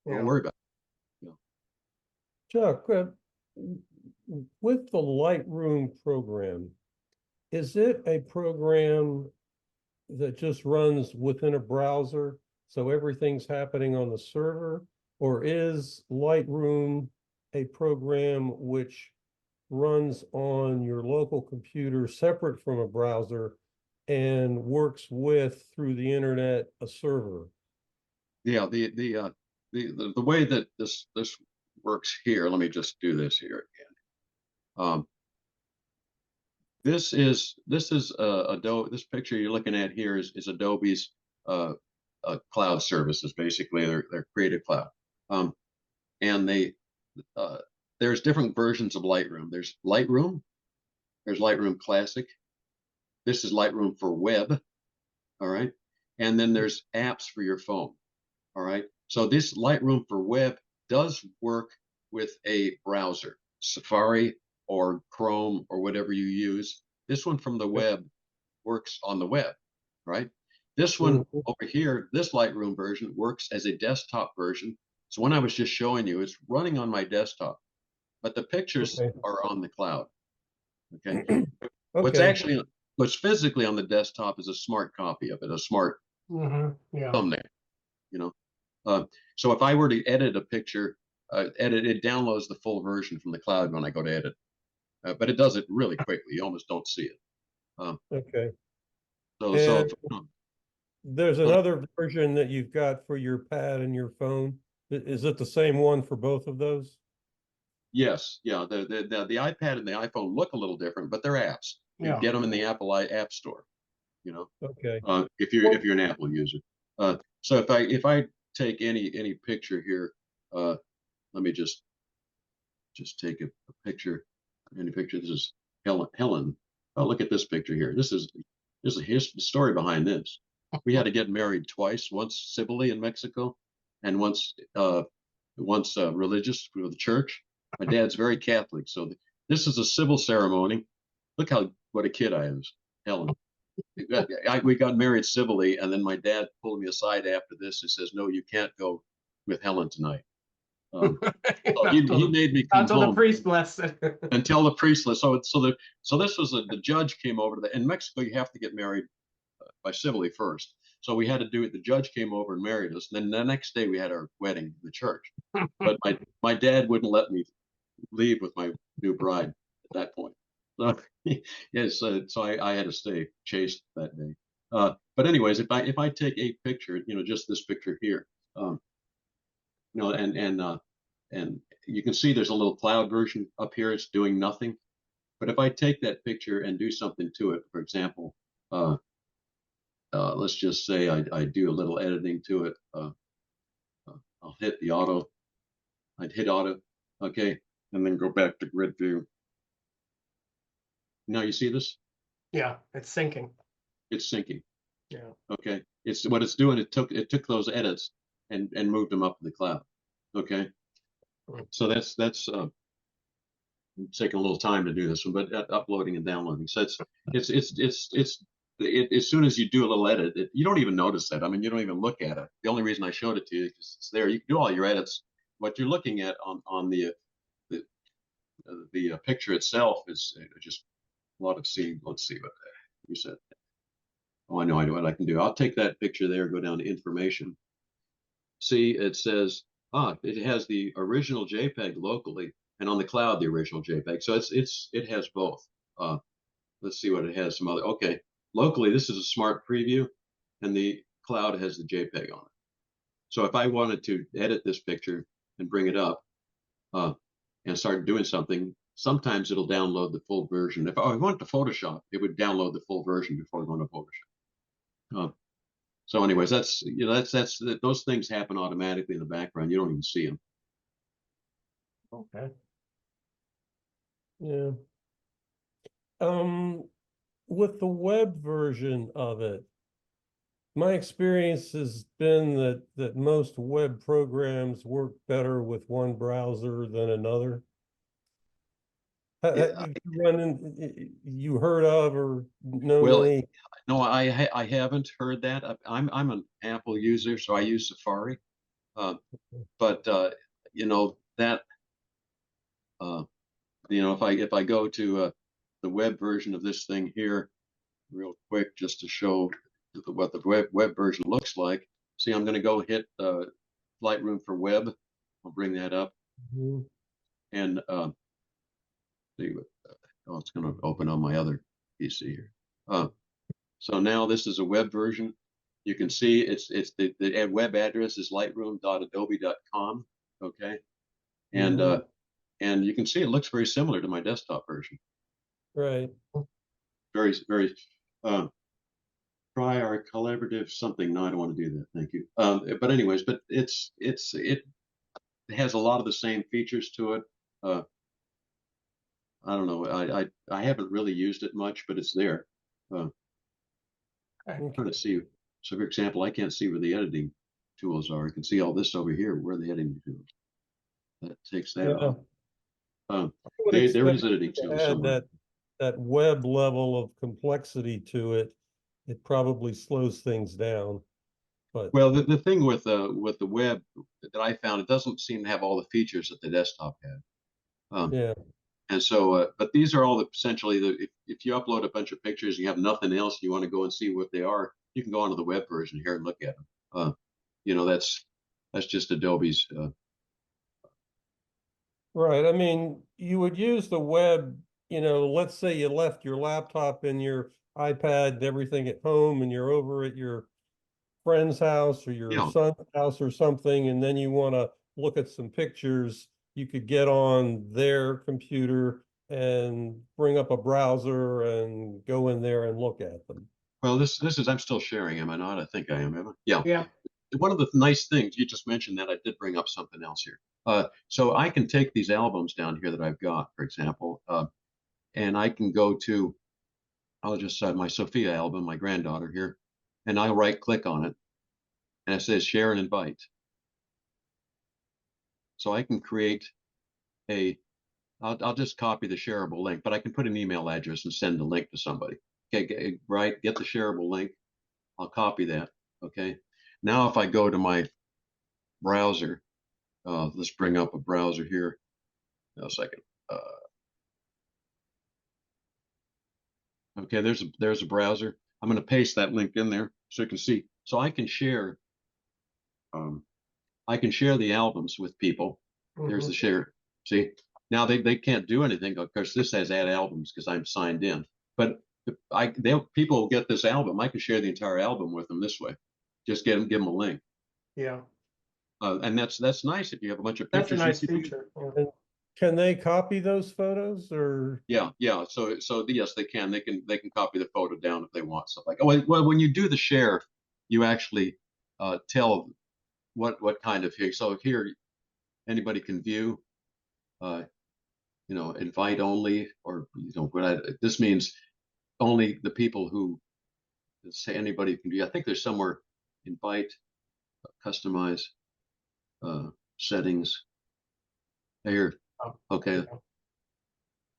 Speaker 2: Don't worry about it.
Speaker 5: Chuck, with the Lightroom program, is it a program that just runs within a browser, so everything's happening on the server? Or is Lightroom a program which runs on your local computer separate from a browser and works with, through the internet, a server?
Speaker 2: Yeah, the way that this works here, let me just do this here again. This is Adobe. This picture you're looking at here is Adobe's cloud services, basically their Creative Cloud. And there's different versions of Lightroom. There's Lightroom Classic. This is Lightroom for web. All right. And then there's apps for your phone. All right. So this Lightroom for web does work with a browser, Safari or Chrome or whatever you use. This one from the web works on the web, right? This one over here, this Lightroom version works as a desktop version. So when I was just showing you, it's running on my desktop, but the pictures are on the cloud. Okay. What's physically on the desktop is a smart copy of it, a smart thumbnail, you know. So if I were to edit a picture, it downloads the full version from the cloud when I go to edit. But it does it really quickly. You almost don't see it. So
Speaker 5: there's another version that you've got for your pad and your phone. Is it the same one for both of those?
Speaker 2: Yes, yeah. The iPad and the iPhone look a little different, but they're apps. You get them in the Apple App Store. You know.
Speaker 5: Okay.
Speaker 2: If you're an Apple user. So if I take any picture here, let me just take a picture. Any picture. This is Helen. Oh, look at this picture here. This is the story behind this. We had to get married twice. Once civilly in Mexico, and once religious with the church. My dad's very Catholic, so this is a civil ceremony. Look what a kid I was, Helen. We got married civilly, and then my dad pulled me aside after this and says, "No, you can't go with Helen tonight." So he made me come
Speaker 1: Until the
Speaker 2: home
Speaker 1: priest blessed it.
Speaker 2: until the priest list. So this was the judge came over to in Mexico. You have to get married by civilly first. So we had to do it. The judge came over and married us. And then the next day we had our wedding in the church. But my dad wouldn't let me leave with my new bride at that point. So yes, so I had to stay chaste that day. But anyways, if I take a picture, just this picture here, and you can see there's a little cloud version up here. It's doing nothing. But if I take that picture and do something to it, for example, let's just say I do a little editing to it. I'll hit the auto. I'd hit auto, okay, and then go back to grid view. Now you see this?
Speaker 1: Yeah, it's sinking.
Speaker 2: It's syncing.
Speaker 1: Yeah.
Speaker 2: Okay. It's what it's doing. It took those edits and moved them up to the cloud. Okay. So that's taking a little time to do this one, but uploading and downloading. So as soon as you do a little edit, you don't even notice that. I mean, you don't even look at it. The only reason I showed it to you is it's there. You can do all your edits. What you're looking at on the picture itself is just a lot of seeing. Let's see what you said. Oh, I know what I can do. I'll take that picture there, go down to information. See, it says, it has the original JPEG locally, and on the cloud, the original JPEG. So it has both. Let's see what it has. Some other. Okay, locally, this is a smart preview, and the cloud has the JPEG on it. So if I wanted to edit this picture and bring it up and start doing something, sometimes it'll download the full version. If I went to Photoshop, it would download the full version before going to Photoshop. So anyways, that's those things happen automatically in the background. You don't even see them.
Speaker 1: Okay.
Speaker 5: Yeah. With the web version of it, my experience has been that most web programs work better with one browser than another. Have you heard of or know any?
Speaker 2: No, I haven't heard that. I'm an Apple user, so I use Safari. But that if I go to the web version of this thing here, real quick, just to show what the web version looks like. See, I'm going to go hit Lightroom for web. I'll bring that up, and see what. Oh, it's going to open on my other PC here. So now this is a web version. You can see it's the web address is lightroom.adobe.com. Okay, and you can see it looks very similar to my desktop version.
Speaker 5: Right.
Speaker 2: Very, very. Try our collaborative something. No, I don't want to do that. Thank you. But anyways, but it has a lot of the same features to it. I don't know. I haven't really used it much, but it's there. I'm trying to see. So, for example, I can't see where the editing tools are. I can see all this over here. Where are the editing tools? That takes that off. There is editing tools somewhere.
Speaker 5: That web level of complexity to it, it probably slows things down. But
Speaker 2: well, the thing with the web that I found, it doesn't seem to have all the features that the desktop had.
Speaker 5: Yeah.
Speaker 2: And so, but these are all essentially if you upload a bunch of pictures, you have nothing else, you want to go and see what they are, you can go onto the web version here and look at them. That's just Adobe's.
Speaker 5: Right. I mean, you would use the web, let's say you left your laptop and your iPad and everything at home, and you're over at your friend's house or your son's house or something, and then you want to look at some pictures. You could get on their computer and bring up a browser and go in there and look at them.
Speaker 2: Well, this is, I'm still sharing, am I not? I think I am, Emma. Yeah.
Speaker 1: Yeah.
Speaker 2: One of the nice things, you just mentioned that I did bring up something else here. So I can take these albums down here that I've got, for example, and I can go to, I'll just my Sophia album, my granddaughter here, and I'll right click on it, and it says share and invite. So I can create I'll just copy the shareable link, but I can put an email address and send the link to somebody. Okay, right, get the shareable link. I'll copy that, okay? Now if I go to my browser Let's bring up a browser here. No, a second. Okay, there's a browser. I'm going to paste that link in there so you can see. So I can share the albums with people. There's the share. See, now they can't do anything. Of course, this has add albums because I'm signed in. But people will get this album. I can share the entire album with them this way. Just give them a link.
Speaker 1: Yeah,
Speaker 2: And that's nice if you have a bunch of
Speaker 1: that's a
Speaker 2: pictures.
Speaker 1: nice feature. Yeah.
Speaker 5: And can they copy those photos or?
Speaker 2: Yeah. So yes, they can. They can copy the photo down if they want stuff like. Oh, well, when you do the share, you actually tell what kind of here. So here, anybody can view. Invite only, or this means only the people who say anybody can view. I think there's somewhere invite, customize, settings. Here, okay.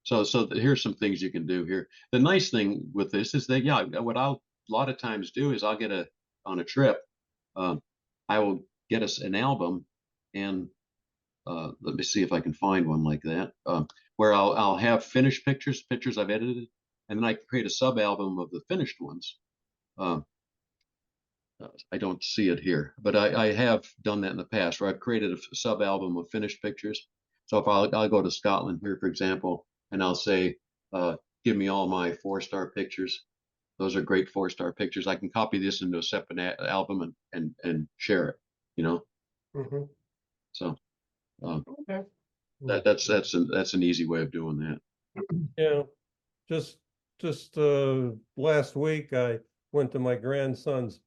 Speaker 2: So here's some things you can do here. The nice thing with this is that what I'll a lot of times do is I'll get on a trip, I will get us an album, and let me see if I can find one like that, where I'll have finished pictures I've edited, and then I can create a sub album of the finished ones. I don't see it here, but I have done that in the past where I've created a sub album of finished pictures. So if I'll go to Scotland here, for example, and I'll say, give me all my 4-star pictures. Those are great 4-star pictures. I can copy this into a separate album and share it, So
Speaker 1: Okay.
Speaker 2: that's an easy way of doing that.
Speaker 5: Yeah, just last week I went to my grandson's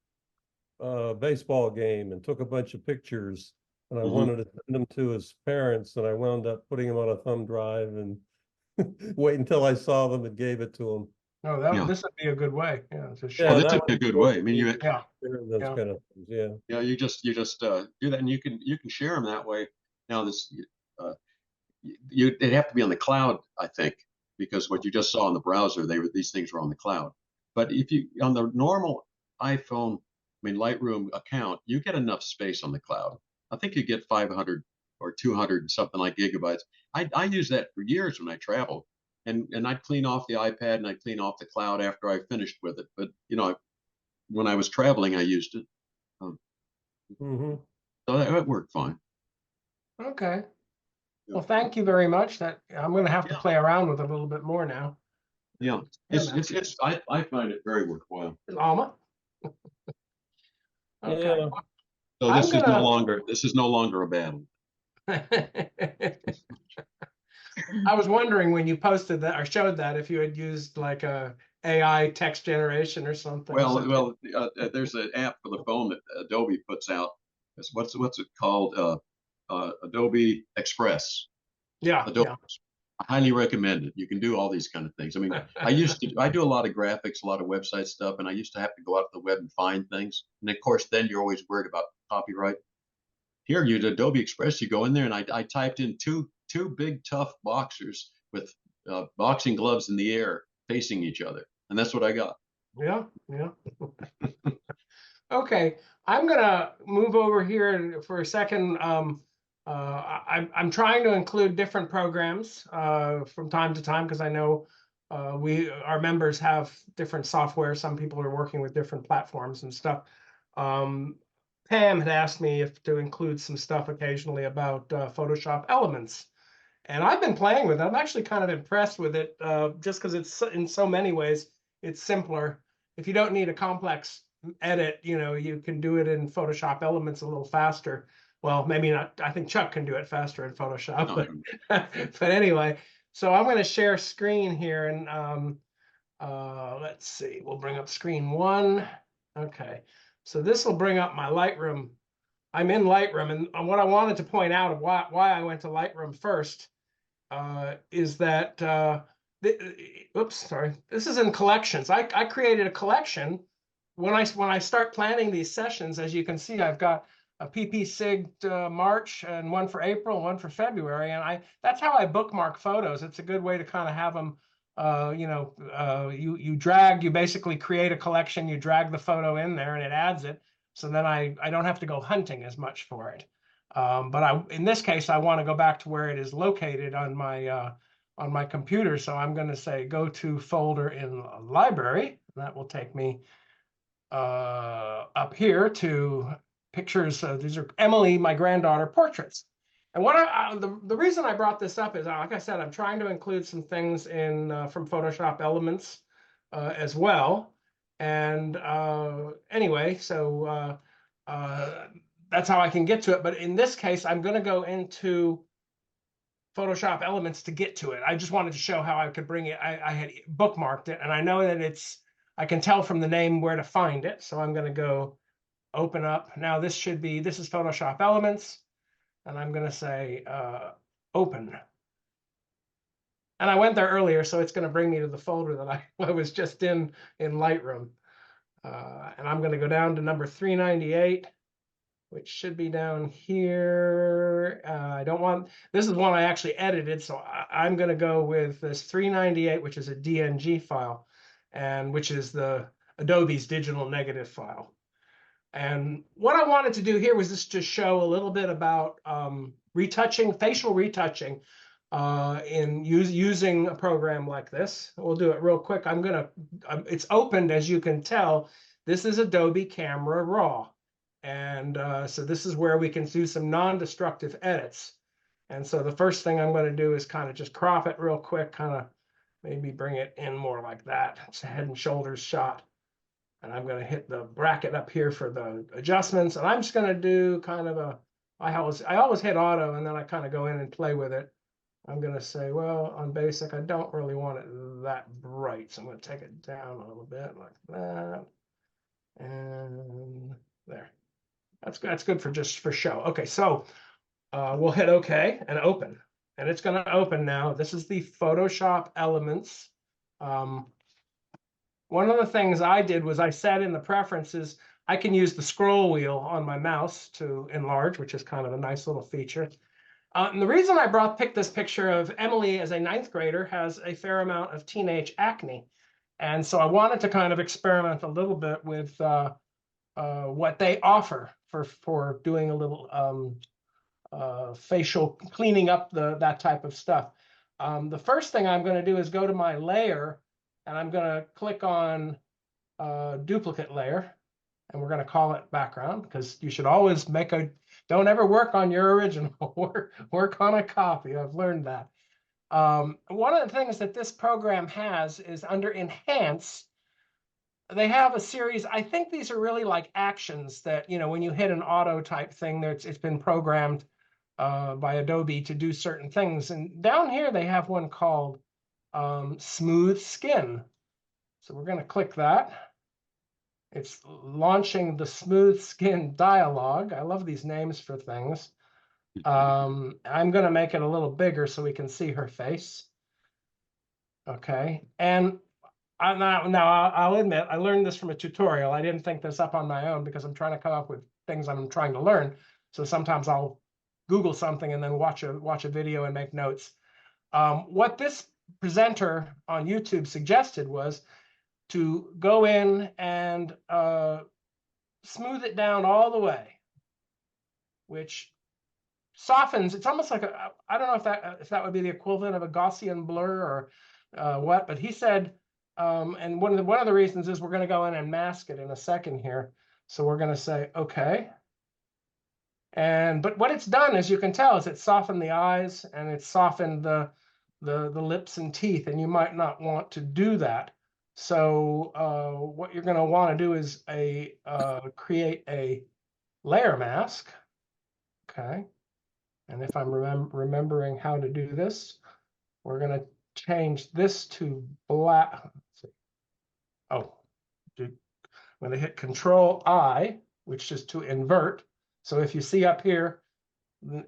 Speaker 5: baseball game and took a bunch of pictures, and I wanted to send them to his parents, and I wound up putting them on a thumb drive and wait until I saw them and gave it to them.
Speaker 1: Oh, this would be a good way. Yeah, to share.
Speaker 2: Well, this would be a good way. I mean,
Speaker 5: those kind of things. Yeah.
Speaker 2: You just do that, and you can share them that way. Now it'd have to be on the cloud, I think, because what you just saw in the browser, these things were on the cloud. But if you on the normal iPhone, Lightroom account, you get enough space on the cloud. I think you get 500 or 200 and something like gigabytes. I use that for years when I travel, and I'd clean off the iPad and I'd clean off the cloud after I finished with it. But when I was traveling, I used it. So that worked fine.
Speaker 1: Okay. Well, thank you very much. That I'm going to have to play around with it a little bit more now.
Speaker 2: Yeah, I find it very worthwhile.
Speaker 1: Alma. Okay.
Speaker 5: Yeah.
Speaker 2: So this is no longer a battle.
Speaker 1: I was wondering when you posted that or showed that if you had used like a AI text generation or something.
Speaker 2: Well, there's an app for the phone that Adobe puts out. What's it called? Adobe Express.
Speaker 1: Yeah.
Speaker 2: Adobe. I highly recommend it. You can do all these kind of things. I do a lot of graphics, a lot of website stuff, and I used to have to go out to the web and find things. And of course, then you're always worried about copyright. Here, you do Adobe Express, you go in there, and I typed in two big tough boxers with boxing gloves in the air facing each other, and that's what I got.
Speaker 1: Yeah. Okay, I'm gonna move over here for a second. I'm trying to include different programs from time to time because I know our members have different software. Some people are working with different platforms and stuff. Pam had asked me to include some stuff occasionally about Photoshop Elements. And I've been playing with it. I'm actually kind of impressed with it just because it's in so many ways, it's simpler. If you don't need a complex edit, you can do it in Photoshop Elements a little faster. Well, maybe not. I think Chuck can do it faster in Photoshop. But anyway, so I'm going to share screen here. And let's see. We'll bring up screen 1. Okay. So this will bring up my Lightroom. I'm in Lightroom. And what I wanted to point out of why I went to Lightroom first is that, this is in collections. I created a collection. When I start planning these sessions, as you can see, I've got a PP SIG March and one for April, one for February. And that's how I bookmark photos. It's a good way to kind of have them, you basically create a collection, you drag the photo in there and it adds it. So then I don't have to go hunting as much for it. But in this case, I want to go back to where it is located on my computer. So I'm going to say go to folder in library. That will take me up here to pictures. These are Emily, my granddaughter, portraits. And what the reason I brought this up is, like I said, I'm trying to include some things in from Photoshop Elements as well. And anyway, so that's how I can get to it. But in this case, I'm going to go into Photoshop Elements to get to it. I just wanted to show how I could bring it. I had bookmarked it, and I know that I can tell from the name where to find it. So I'm going to go open up. Now this is Photoshop Elements, and I'm going to say open. And I went there earlier, so it's going to bring me to the folder that I was just in Lightroom. And I'm going to go down to number 398, which should be down here. This is one I actually edited, so I'm going to go with this 398, which is a DNG file, and which is the Adobe's digital negative file. And what I wanted to do here was just to show a little bit about facial retouching in using a program like this. We'll do it real quick. It's opened, as you can tell. This is Adobe Camera Raw. And so this is where we can do some non-destructive edits. And so the first thing I'm going to do is kind of just crop it real quick, kind of maybe bring it in more like that. It's a head and shoulders shot. And I'm going to hit the bracket up here for the adjustments. And I'm just going to do kind of I always hit auto, and then I kind of go in and play with it. I'm going to say, well, on basic, I don't really want it that bright. So I'm going to take it down a little bit like that. And there. That's good for show. Okay, so we'll hit OK and open. And it's going to open now. This is the Photoshop Elements. One of the things I did was I set in the preferences, I can use the scroll wheel on my mouse to enlarge, which is kind of a nice little feature. And the reason I picked this picture of Emily as a 9th grader has a fair amount of teenage acne. And so I wanted to kind of experiment a little bit with what they offer for doing a little facial cleaning up that type of stuff. The first thing I'm going to do is go to my layer, and I'm going to click on duplicate layer, and we're going to call it background, because you should always don't ever work on your original, work on a copy. I've learned that. One of the things that this program has is under Enhance, they have a series. I think these are really like actions that, when you hit an auto type thing, it's been programmed by Adobe to do certain things. And down here, they have one called Smooth Skin. So we're going to click that. It's launching the Smooth Skin dialog. I love these names for things. I'm going to make it a little bigger so we can see her face. Okay. And I'll admit, I learned this from a tutorial. I didn't think this up on my own because I'm trying to come up with things I'm trying to learn. So sometimes I'll Google something and then watch a video and make notes. What this presenter on YouTube suggested was to go in and smooth it down all the way, which softens. It's almost like I don't know if that would be the equivalent of a Gaussian blur or what, but he said, and one of the reasons is we're going to go in and mask it in a second here. So we're going to say okay. But what it's done, as you can tell, is it's softened the eyes and it's softened the lips and teeth, and you might not want to do that. So what you're going to want to do is create a layer mask. Okay. And if I'm remembering how to do this, we're going to change this to black. Let's see. Oh, I'm going to hit Control I, which is to invert. So if you see up here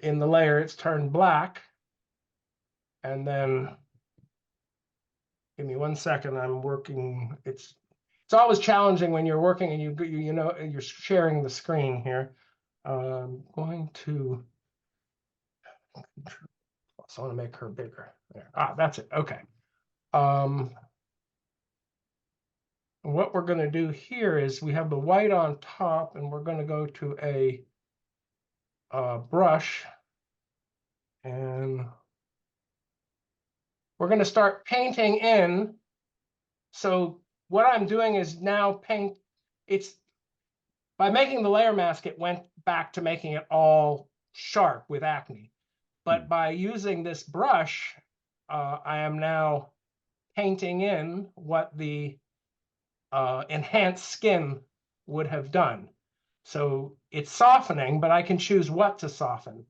Speaker 1: in the layer, it's turned black. And then give me 1 second. I'm working. It's always challenging when you're working and you're sharing the screen here. I'm going to. So I want to make her bigger. There. That's it. Okay. What we're going to do here is we have the white on top, and we're going to go to a brush, and we're going to start painting in. So what I'm doing is now it's by making the layer mask, it went back to making it all sharp with acne. But by using this brush, I am now painting in what the enhanced skin would have done. So it's softening, but I can choose what to soften.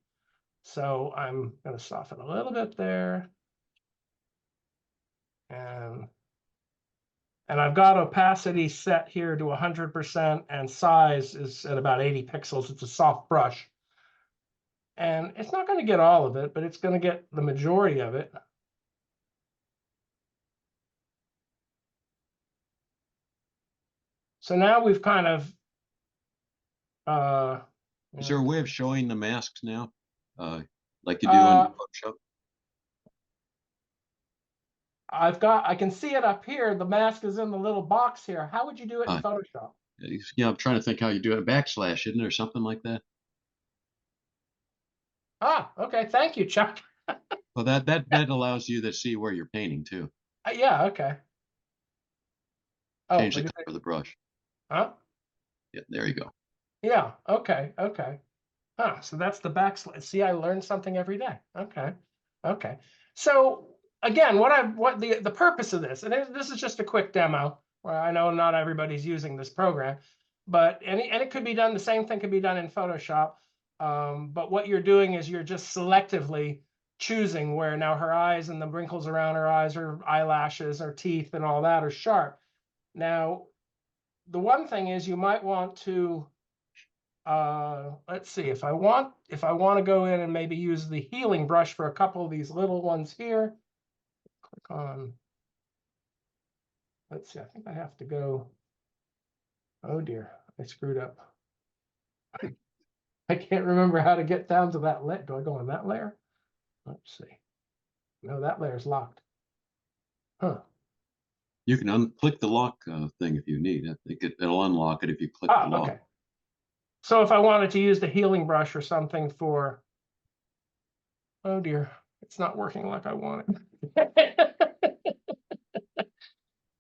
Speaker 1: So I'm going to soften a little bit there. And I've got opacity set here to 100% and size is at about 80 pixels. It's a soft brush. And it's not going to get all of it, but it's going to get the majority of it. So now we've kind of
Speaker 2: Is there a way of showing the masks now, like you do in Photoshop?
Speaker 1: I can see it up here. The mask is in the little box here. How would you do it in Photoshop?
Speaker 2: Yeah, I'm trying to think how you do it. A backslash, isn't there something like that?
Speaker 1: Ah, okay. Thank you, Chuck.
Speaker 2: Well, that allows you to see where you're painting too.
Speaker 1: Yeah, okay.
Speaker 2: Change the color of the brush.
Speaker 1: Huh?
Speaker 2: Yeah, there you go.
Speaker 1: Yeah, okay, okay. Huh, so that's the backslash. See, I learned something every day. Okay, okay. So again, what the purpose of this, and this is just a quick demo where I know not everybody's using this program, but and it could be done. The same thing could be done in Photoshop. But what you're doing is you're just selectively choosing where now her eyes and the wrinkles around her eyes, her eyelashes, her teeth, and all that are sharp. Now, the one thing is you might want to. Let's see if I want to go in and maybe use the healing brush for a couple of these little ones here. Click on. Let's see. I think I have to go. Oh dear, I screwed up. I can't remember how to get down to that layer. Do I go on that layer? Let's see. No, that layer's locked. Huh.
Speaker 2: You can unclick the lock thing if you need. I think it'll unlock it if you click the lock.
Speaker 1: Okay. So if I wanted to use the healing brush or something for, oh dear, it's not working like I want it.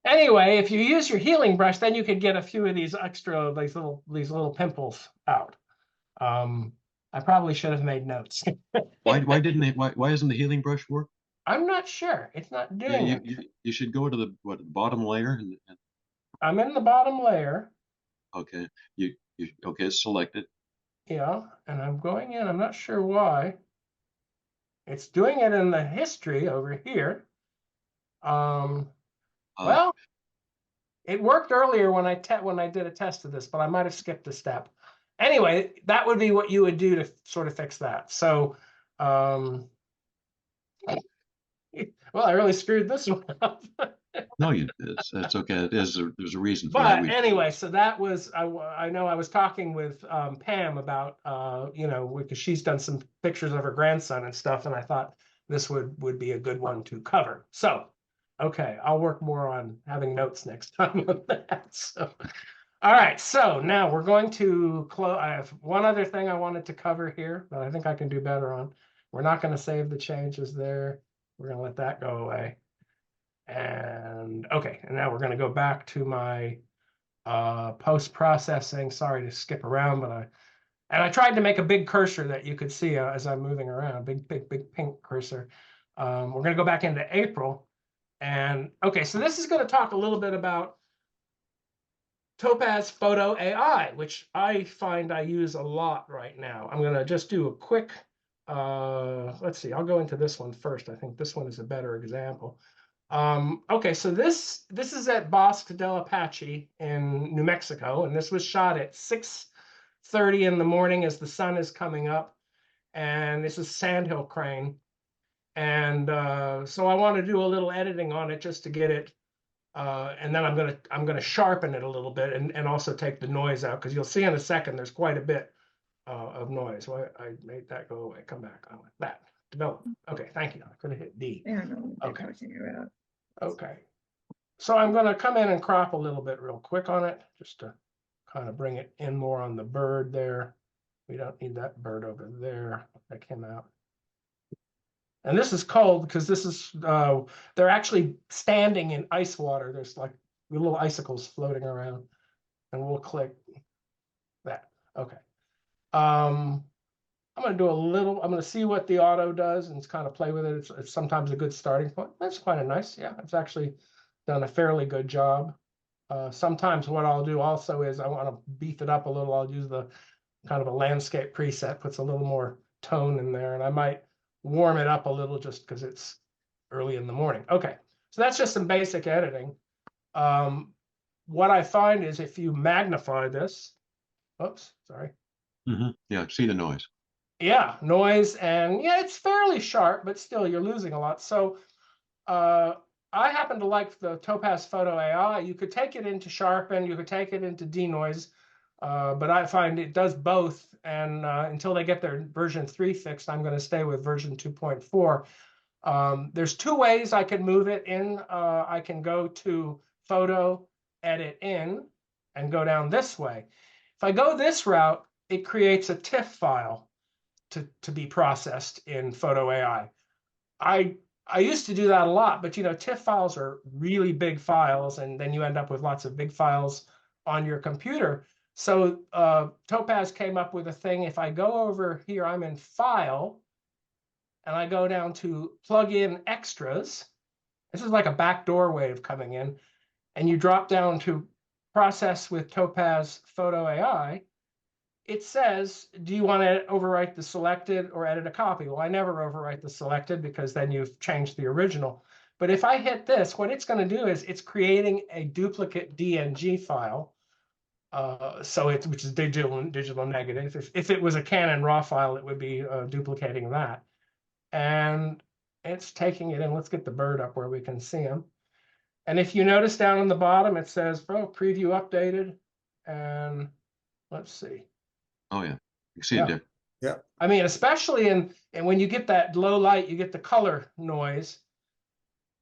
Speaker 1: Anyway, if you use your healing brush, then you could get a few of these extra, these little pimples out. I probably should have made notes.
Speaker 2: Why isn't the healing brush work?
Speaker 1: I'm not sure. It's not doing it.
Speaker 2: You should go to the bottom layer and
Speaker 1: I'm in the bottom layer.
Speaker 2: Okay. Okay, it's selected.
Speaker 1: Yeah, and I'm going in. I'm not sure why. It's doing it in the history over here. Well, it worked earlier when I did a test of this, but I might have skipped a step. Anyway, that would be what you would do to sort of fix that. So, well, I really screwed this one up.
Speaker 2: No, it's okay. There's a reason for
Speaker 1: But
Speaker 2: that.
Speaker 1: anyway, so that was I know I was talking with Pam about because she's done some pictures of her grandson and stuff, and I thought this would be a good one to cover. So, okay, I'll work more on having notes next time on that. So, all right, so now we're going to close. I have one other thing I wanted to cover here that I think I can do better on. We're not going to save the changes there. We're going to let that go away. And okay, and now we're going to go back to my post-processing. Sorry to skip around, but I tried to make a big cursor that you could see as I'm moving around, big pink cursor. We're going to go back into April. And okay, so this is going to talk a little bit about Topaz Photo AI, which I find I use a lot right now. I'm going to just do a quick, let's see, I'll go into this one first. I think this one is a better example. Okay, so this is at Bosque del Apache in New Mexico, and this was shot at 6:30 in the morning as the sun is coming up, and this is Sandhill Crane. And so I want to do a little editing on it just to get it, and then I'm gonna sharpen it a little bit and also take the noise out, because you'll see in a second there's quite a bit of noise. So I made that go away. Come back. I want that. Develop. Okay, thank you. I could have hit D.
Speaker 9: I don't know what
Speaker 1: Okay.
Speaker 9: you're talking about.
Speaker 1: Okay. So I'm going to come in and crop a little bit real quick on it, just to kind of bring it in more on the bird there. We don't need that bird over there. That came out. And this is cold because this is, they're actually standing in ice water. There's like little icicles floating around. And we'll click that. Okay. I'm going to do a little, I'm going to see what the auto does and kind of play with it. It's sometimes a good starting point. That's kind of nice. Yeah, it's actually done a fairly good job. Sometimes what I'll do also is I want to beef it up a little. I'll use the kind of a landscape preset, puts a little more tone in there, and I might warm it up a little just because it's early in the morning. Okay, so that's just some basic editing. What I find is if you magnify this, oops, sorry.
Speaker 2: Yeah, see the noise.
Speaker 1: Yeah, noise, and yeah, it's fairly sharp, but still you're losing a lot. So I happen to like the Topaz Photo AI. You could take it into sharpen, you could take it into denoise, but I find it does both. And until they get their version 3 fixed, I'm going to stay with version 2.4. There's 2 ways I can move it in. I can go to Photo, Edit In, and go down this way. If I go this route, it creates a TIFF file to be processed in Photo AI. I used to do that a lot, but you know, TIFF files are really big files, and then you end up with lots of big files on your computer. So Topaz came up with a thing. If I go over here, I'm in File, and I go down to Plug in Extras. This is like a backdoor way of coming in, and you drop down to Process with Topaz Photo AI. It says, do you want to overwrite the selected or edit a copy? Well, I never overwrite the selected because then you've changed the original. But if I hit this, what it's going to do is it's creating a duplicate DNG file. Which is digital negative. If it was a Canon RAW file, it would be duplicating that. And it's taking it in. Let's get the bird up where we can see him. And if you notice down on the bottom, it says, preview updated. And let's see.
Speaker 2: Oh yeah, you see it there.
Speaker 4: Yeah.
Speaker 1: I mean, especially and when you get that low light, you get the color noise,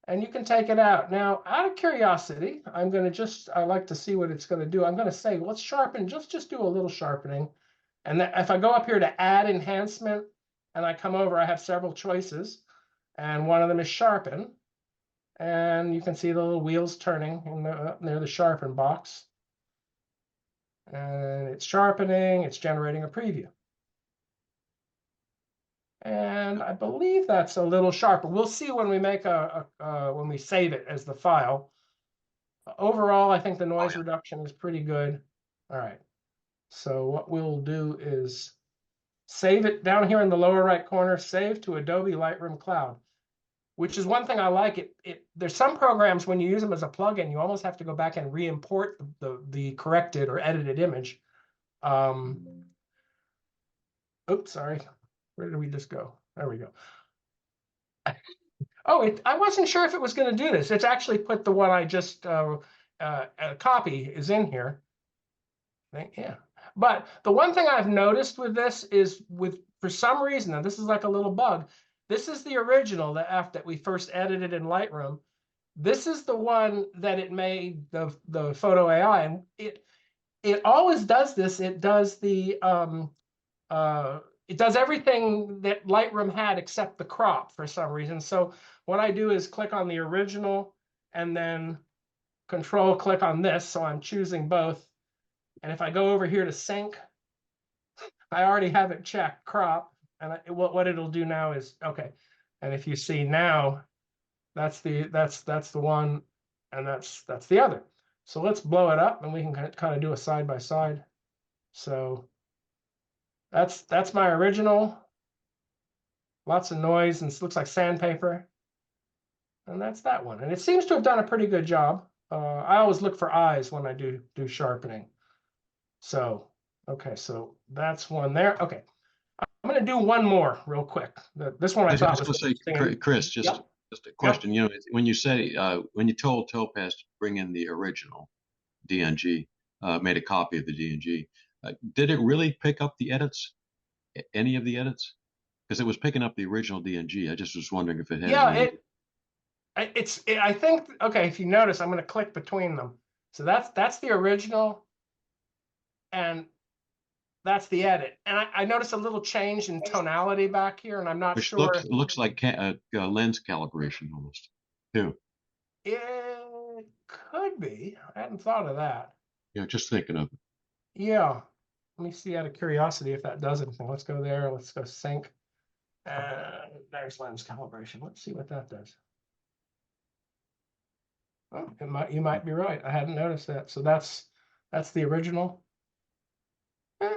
Speaker 1: and you can take it out. Now, out of curiosity, I'm going to I like to see what it's going to do. I'm going to say, let's sharpen, just do a little sharpening. And if I go up here to add enhancement and I come over, I have several choices, and one of them is sharpen. And you can see the little wheels turning near the sharpen box. And it's sharpening, it's generating a preview. And I believe that's a little sharper. We'll see when we make when we save it as the file. Overall, I think the noise reduction is pretty good. All right. So what we'll do is save it down here in the lower right corner, save to Adobe Lightroom Cloud, which is one thing I like. There's some programs when you use them as a plugin, you almost have to go back and re-import the corrected or edited image. Oops, sorry. Where did we just go? There we go. Oh, I wasn't sure if it was going to do this. It's actually put the one I just copy is in here. Yeah. But the one thing I've noticed with this is for some reason, and this is like a little bug, this is the original that we first edited in Lightroom. This is the one that it made the Photo AI, and it always does this. It does it does everything that Lightroom had except the crop for some reason. So what I do is click on the original and then Control click on this. So I'm choosing both. And if I go over here to sync, I already have it checked crop. And what it'll do now is, okay. And if you see now, that's the one, and that's the other. So let's blow it up and we can kind of do a side by side. So that's my original. Lots of noise, and it looks like sandpaper. And that's that one. And it seems to have done a pretty good job. I always look for eyes when I do sharpening. So, okay, so that's one there. Okay, I'm going to do one more real quick. This one I thought was
Speaker 2: going to say, Chris, just a question. You know, when you say when you told Topaz to bring in the original DNG, made a copy of the DNG, did it really pick up the edits? Any of the edits? Because it was picking up the original DNG. I just was wondering if it had.
Speaker 1: Yeah, I think, okay, if you notice, I'm going to click between them. So that's the original, and that's the edit. And I noticed a little change in tonality back here, and I'm not
Speaker 2: Which
Speaker 1: sure.
Speaker 2: looks like lens calibration almost, too.
Speaker 1: It could be. I hadn't thought of that.
Speaker 2: Yeah, just thinking of it.
Speaker 1: Yeah. Let me see out of curiosity if that does anything. Let's go there. Let's go sync. And there's lens calibration. Let's see what that does. Oh, you might be right. I hadn't noticed that. So that's the original. Eh,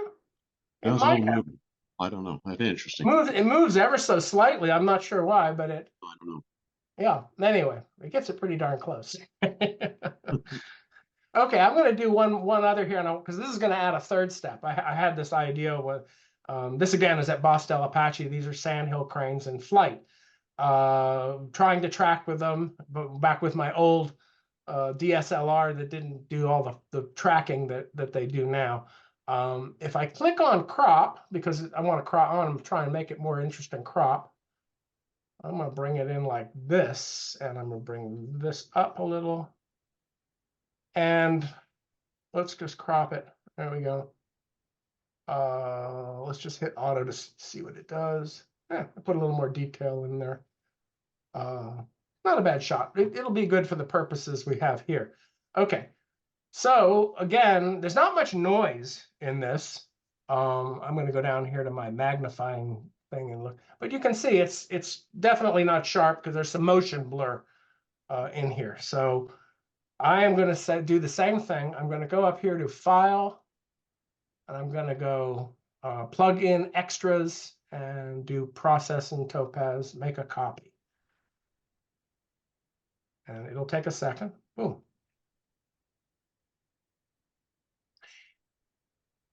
Speaker 2: That
Speaker 1: it
Speaker 2: was a
Speaker 1: might
Speaker 2: little
Speaker 1: have.
Speaker 2: movement. I don't know. That's interesting.
Speaker 1: It moves ever so slightly. I'm not sure why, but
Speaker 2: I don't know.
Speaker 1: yeah. Anyway, it gets it pretty darn close. Okay, I'm going to do one other here, because this is going to add a third step. I had this idea with this again is at Bostel Apache. These are sandhill cranes in flight. Trying to track with them, but back with my old DSLR that didn't do all the tracking that they do now. If I click on crop, because I want to crop, I want to try and make it more interesting crop. I'm going to bring it in like this, and I'm going to bring this up a little. And let's just crop it. There we go. Let's just hit auto to see what it does. I put a little more detail in there. Not a bad shot. It'll be good for the purposes we have here. Okay. So again, there's not much noise in this. I'm going to go down here to my magnifying thing and look, but you can see it's definitely not sharp because there's some motion blur in here. So I am going to do the same thing. I'm going to go up here to File, and I'm going to go plug in extras and do Process in Topaz, make a copy. And it'll take a second. Boom.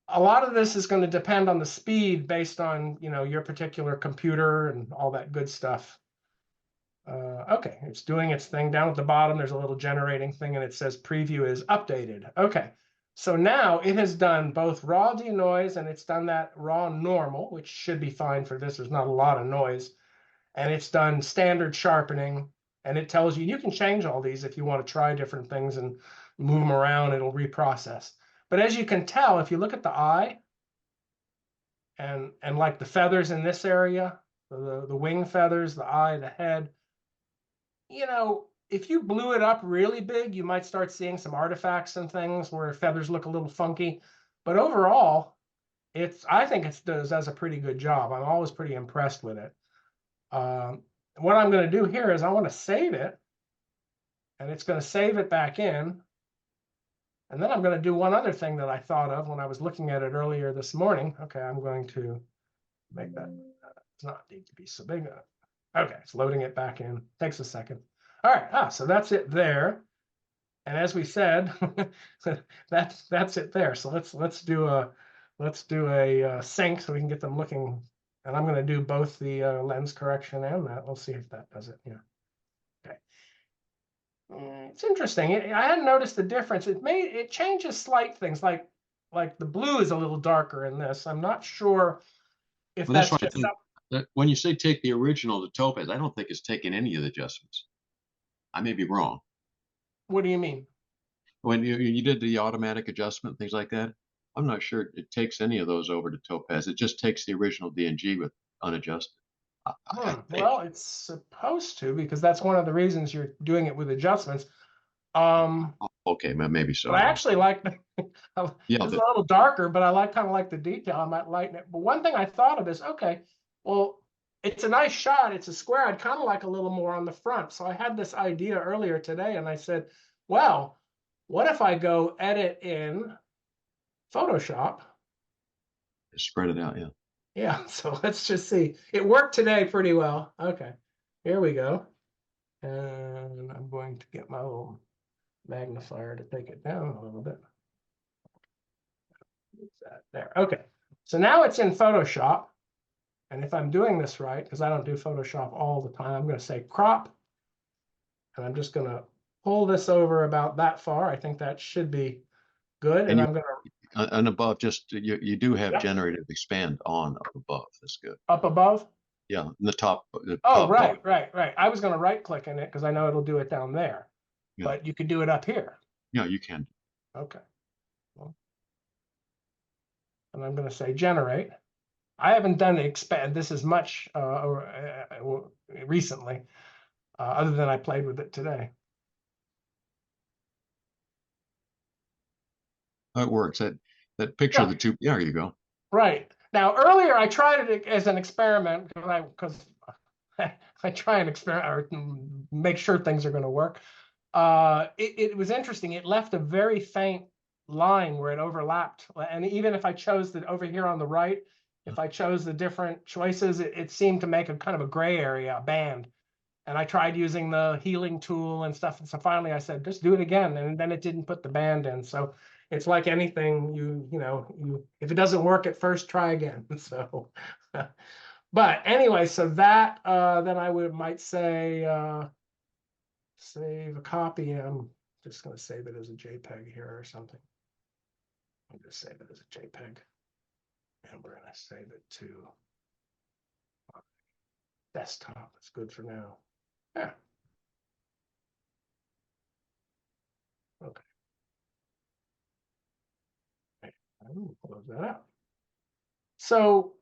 Speaker 1: A lot of this is going to depend on the speed based on, your particular computer and all that good stuff. Okay, it's doing its thing. Down at the bottom, there's a little generating thing, and it says preview is updated. Okay, so now it has done both raw denoise, and it's done that raw normal, which should be fine for this. There's not a lot of noise. And it's done standard sharpening, and it tells you can change all these if you want to try different things and move them around. It'll reprocess. But as you can tell, if you look at the eye and like the feathers in this area, the wing feathers, the eye, the head, if you blew it up really big, you might start seeing some artifacts and things where feathers look a little funky. But overall, I think it does a pretty good job. I'm always pretty impressed with it. What I'm going to do here is I want to save it, and it's going to save it back in. And then I'm going to do one other thing that I thought of when I was looking at it earlier this morning. Okay, I'm going to make that, it's not need to be so big. Okay, it's loading it back in. Takes a second. All right, so that's it there. And as we said, that's it there. So let's do a sync so we can get them looking. And I'm going to do both the lens correction and that. We'll see if that does it. Yeah. Okay. It's interesting. I hadn't noticed the difference. It changes slight things like the blue is a little darker in this. I'm not sure if that's just
Speaker 2: when you say take the original to Topaz, I don't think it's taking any of the adjustments. I may be wrong.
Speaker 1: What do you mean?
Speaker 2: When you did the automatic adjustment, things like that, I'm not sure it takes any of those over to Topaz. It just takes the original DNG with unadjusted.
Speaker 1: Well, it's supposed to, because that's one of the reasons you're doing it with adjustments.
Speaker 2: Okay, maybe so.
Speaker 1: But I actually like it's a little darker, but I kind of like the detail. I might lighten it. But one thing I thought of is, okay, well, it's a nice shot. It's a square. I'd kind of like a little more on the front. So I had this idea earlier today, and I said, well, what if I go edit in Photoshop?
Speaker 2: Spread it out, yeah.
Speaker 1: Yeah, so let's just see. It worked today pretty well. Okay, here we go. And I'm going to get my little magnifier to take it down a little bit. There. Okay, so now it's in Photoshop. And if I'm doing this right, because I don't do Photoshop all the time, I'm going to say crop. And I'm just going to pull this over about that far. I think that should be good. And I'm going to...
Speaker 2: And above, just you do have generative expand on up above. That's good.
Speaker 1: Up above?
Speaker 2: Yeah, in the top.
Speaker 1: Right. I was going to right click in it because I know it'll do it down there. Yeah. But you could do it up here.
Speaker 2: Yeah, you can.
Speaker 1: Okay. Well, and I'm going to say generate. I haven't done this as much recently, other than I played with it today.
Speaker 2: It works. That picture of the two. There you go.
Speaker 1: Right. Now, earlier I tried it as an experiment because I try and experiment or make sure things are going to work. It was interesting. It left a very faint line where it overlapped. And even if I chose that over here on the right, if I chose the different choices, it seemed to make a kind of a gray area, a band. And I tried using the healing tool and stuff. And so finally I said, just do it again. And then it didn't put the band in. So it's like anything, if it doesn't work at first, try again. So, but anyway, so that, then I might say, save a copy. I'm just going to save it as a JPEG here or something. I'll just save it as a JPEG. And we're going to save it to desktop. That's good for now. Yeah. Okay. Close that up. So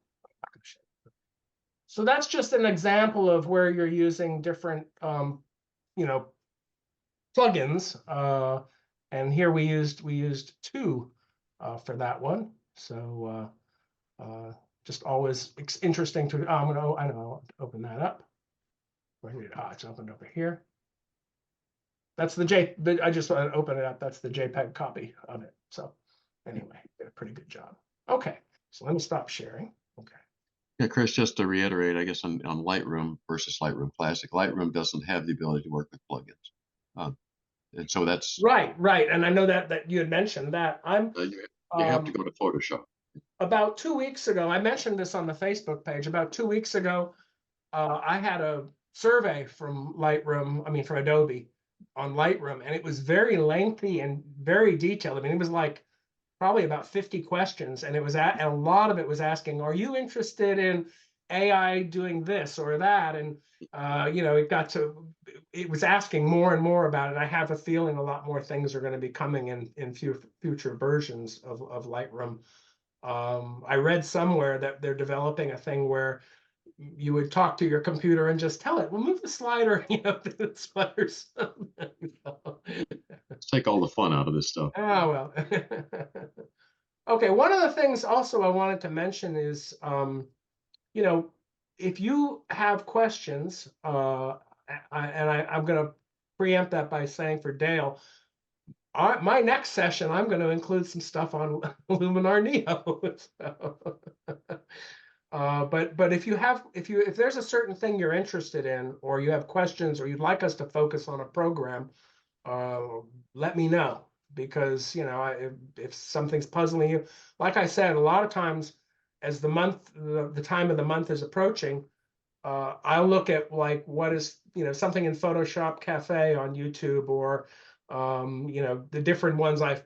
Speaker 1: that's just an example of where you're using different, plugins. And here we used two for that one. So just always interesting to. I know I'll open that up. It's opened over here. That's I just want to open it up. That's the JPEG copy of it. So anyway, did a pretty good job. Okay, so let me stop sharing. Okay.
Speaker 2: Yeah, Chris, just to reiterate, I guess on Lightroom versus Lightroom Classic, Lightroom doesn't have the ability to work with plugins. And so that's
Speaker 1: right. And I know that you had mentioned that.
Speaker 2: You have to go to Photoshop.
Speaker 1: About 2 weeks ago, I mentioned this on the Facebook page. About 2 weeks ago, I had a survey from from Adobe on Lightroom, and it was very lengthy and very detailed. I mean, it was like probably about 50 questions, and and a lot of it was asking, are you interested in AI doing this or that? And it was asking more and more about it. I have a feeling a lot more things are going to be coming in future versions of Lightroom. I read somewhere that they're developing a thing where you would talk to your computer and just tell it, well, move the slider, the sliders.
Speaker 2: Let's take all the fun out of this stuff.
Speaker 1: Oh, well. Okay, one of the things also I wanted to mention is, if you have questions, I'm going to preempt that by saying for Dale, my next session, I'm going to include some stuff on Luminar Neo. But if there's a certain thing you're interested in, or you have questions, or you'd like us to focus on a program, let me know, because if something's puzzling you, like I said, a lot of times as the time of the month is approaching, I'll look at like what is something in Photoshop Cafe on YouTube, or the different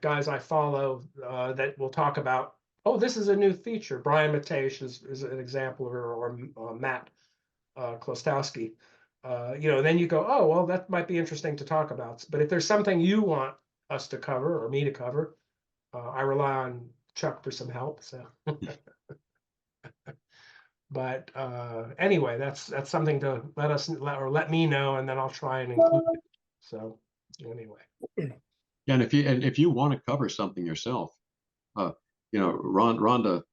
Speaker 1: guys I follow that will talk about, oh, this is a new feature. Brian Matesh is an example, or Matt Klostowski. Then you go, oh, well, that might be interesting to talk about. But if there's something you want us to cover or me to cover, I rely on Chuck for some help. So, but anyway, that's something to let me know, and then I'll try and include it. So anyway.
Speaker 2: Yeah, and if you want to cover something yourself, Rhonda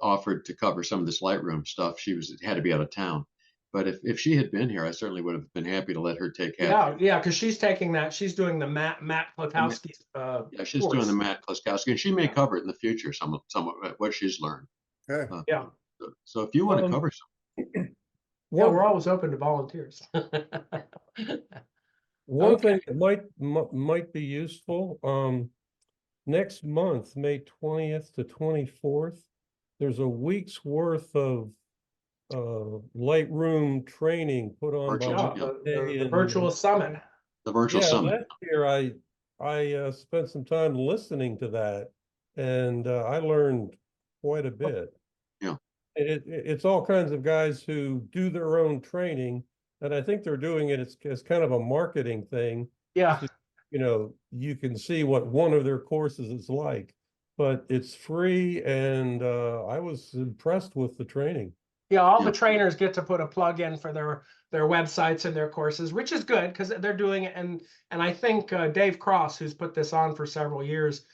Speaker 2: offered to cover some of this Lightroom stuff. She had to be out of town. But if she had been here, I certainly would have been happy to let her take half.
Speaker 1: Yeah, because she's taking that. She's doing the Matt Klotowski.
Speaker 2: Yeah, she's doing the Matt Klotowski, and she may cover it in the future. Some of what she's learned.
Speaker 4: Okay.
Speaker 1: Yeah.
Speaker 2: So if you want to cover something,
Speaker 1: well, we're always open to volunteers.
Speaker 5: One thing that might be useful. Next month, May 20th to 24th, there's a week's worth of Lightroom training put on by
Speaker 1: the virtual summit.
Speaker 2: The virtual summit.
Speaker 5: Last year I spent some time listening to that, and I learned quite a bit.
Speaker 2: Yeah,
Speaker 5: it's all kinds of guys who do their own training, and I think they're doing it as kind of a marketing thing.
Speaker 1: Yeah.
Speaker 5: So, you can see what one of their courses is like. but it's free, and I was impressed with the training.
Speaker 1: Yeah, all
Speaker 2: Yeah.
Speaker 1: the trainers get to put a plug in for their websites and their courses, which is good because they're doing it. And I think Dave Cross, who's put this on for several years,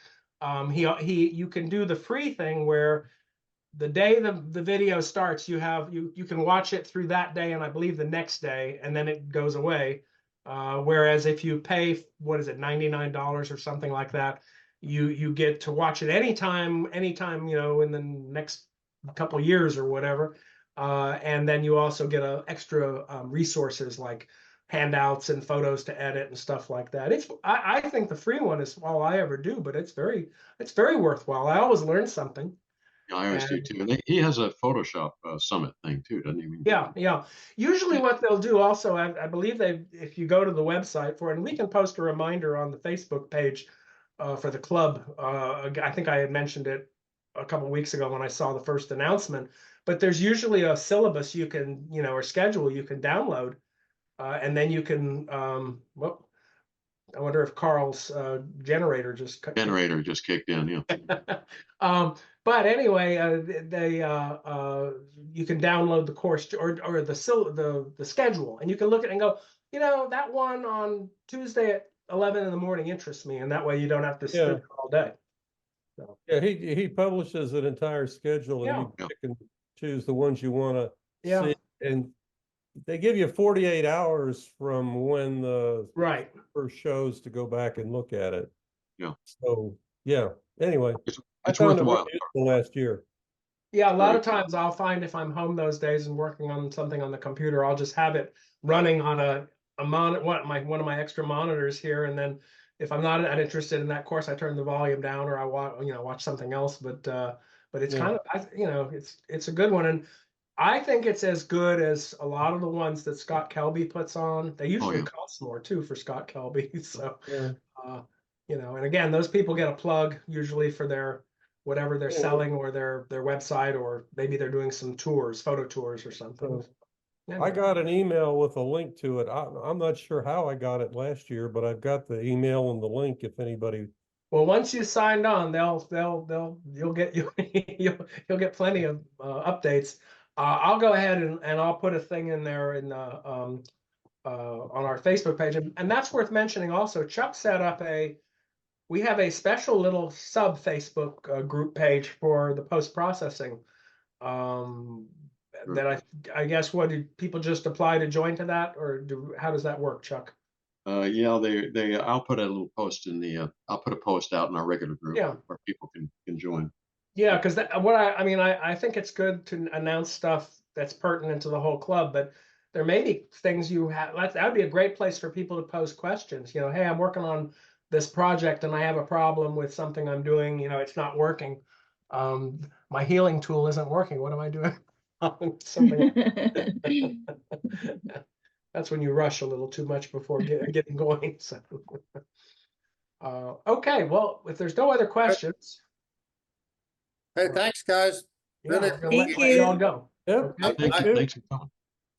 Speaker 1: you can do the free thing where the day the video starts, you can watch it through that day and I believe the next day, and then it goes away. Whereas if you pay, what is it, $99 or something like that, you get to watch it anytime, you know, in the next couple years or whatever. And then you also get extra resources like handouts and photos to edit and stuff like that. I think the free one is all I ever do, but it's very worthwhile. I always learn something.
Speaker 2: Yeah, I always do
Speaker 1: And-
Speaker 2: too. And he has a Photoshop summit thing too, doesn't he?
Speaker 1: Yeah. Usually what they'll do also, I believe if you go to the website for it, and we can post a reminder on the Facebook page for the club. I think I had mentioned it a couple of weeks ago when I saw the first announcement, but there's usually a syllabus you can, you know, or schedule you can download, and then you can, well, I wonder if Carl's generator just cut.
Speaker 2: Generator just kicked in, yeah.
Speaker 1: But anyway, you can download the course or the schedule, and you can look at it and go, you know, that one on Tuesday at 11 in the morning interests me, and that way you don't have to sit there all day. So,
Speaker 5: Yeah, he publishes an entire schedule, and you
Speaker 2: Yeah.
Speaker 5: pick and choose the ones you want to
Speaker 1: yeah,
Speaker 5: see, and they give you 48 hours from when the
Speaker 1: right.
Speaker 5: first shows to go back and look at it.
Speaker 2: Yeah.
Speaker 5: So yeah. Anyway,
Speaker 2: It's
Speaker 5: I found it
Speaker 2: worthwhile.
Speaker 5: really useful last year.
Speaker 1: Yeah, a lot
Speaker 2: Right.
Speaker 1: of times I'll find if I'm home those days and working on something on the computer, I'll just have it running on a monitor, one of my extra monitors here, and then if I'm not interested in that course, I turn the volume down or I watch something else. But it's
Speaker 5: Yeah.
Speaker 1: kind of it's a good one, and I think it's as good as a lot of the ones that Scott Kelby puts on. They usually
Speaker 2: yeah.
Speaker 1: cost more too for Scott Kelby, so.
Speaker 5: Yeah.
Speaker 1: And again, those people get a plug usually for their whatever they're
Speaker 5: Yeah.
Speaker 1: selling or their website, or maybe they're doing some tours, photo tours or something.
Speaker 5: So, I
Speaker 1: Anyway.
Speaker 5: got an email with a link to it. I'm not sure how I got it last year, but I've got the email and the link if anybody.
Speaker 1: Well, once you signed on, you'll get you'll get plenty of updates. I'll go ahead and I'll put a thing in there in on our Facebook page, and that's worth mentioning also. Chuck set up we have a special little sub Facebook group page for the post processing. That I guess what did people just apply to join to that, or how does that work, Chuck?
Speaker 2: Yeah, I'll put a little post in the I'll put a post out in our regular group where people can join.
Speaker 1: Yeah, because I think it's good to announce stuff that's pertinent to the whole club, but there may be things you have. That would be a great place for people to post questions. You know, hey, I'm working on this project and I have a problem with something I'm doing. You know, it's not working. My healing tool isn't working. What am I doing? Something. That's when you rush a little too much before getting going. So, okay. Well, if there's no other questions,
Speaker 4: Hey, thanks, guys. Really
Speaker 1: yeah, we're gonna let
Speaker 6: Thank
Speaker 1: y'all
Speaker 6: you.
Speaker 1: go.
Speaker 5: Yep.
Speaker 1: Okay.
Speaker 2: Thanks for coming.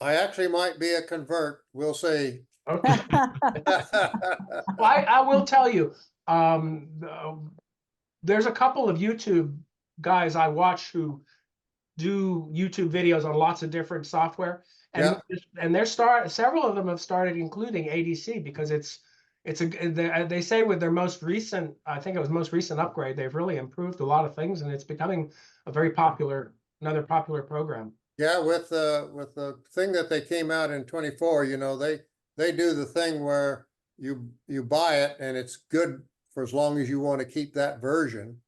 Speaker 4: I actually might be a convert. We'll see.
Speaker 1: Okay. Well, I will tell you, there's a couple of YouTube guys I watch who do YouTube videos on lots of different software, and several of them have started including ADC because they say with their most recent, I think it was most recent upgrade, they've really improved a lot of things, and it's becoming a very another popular program.
Speaker 4: Yeah, with the thing that they came out in 24, you know, they do the thing where you buy it and it's good for as long as you want to keep that version.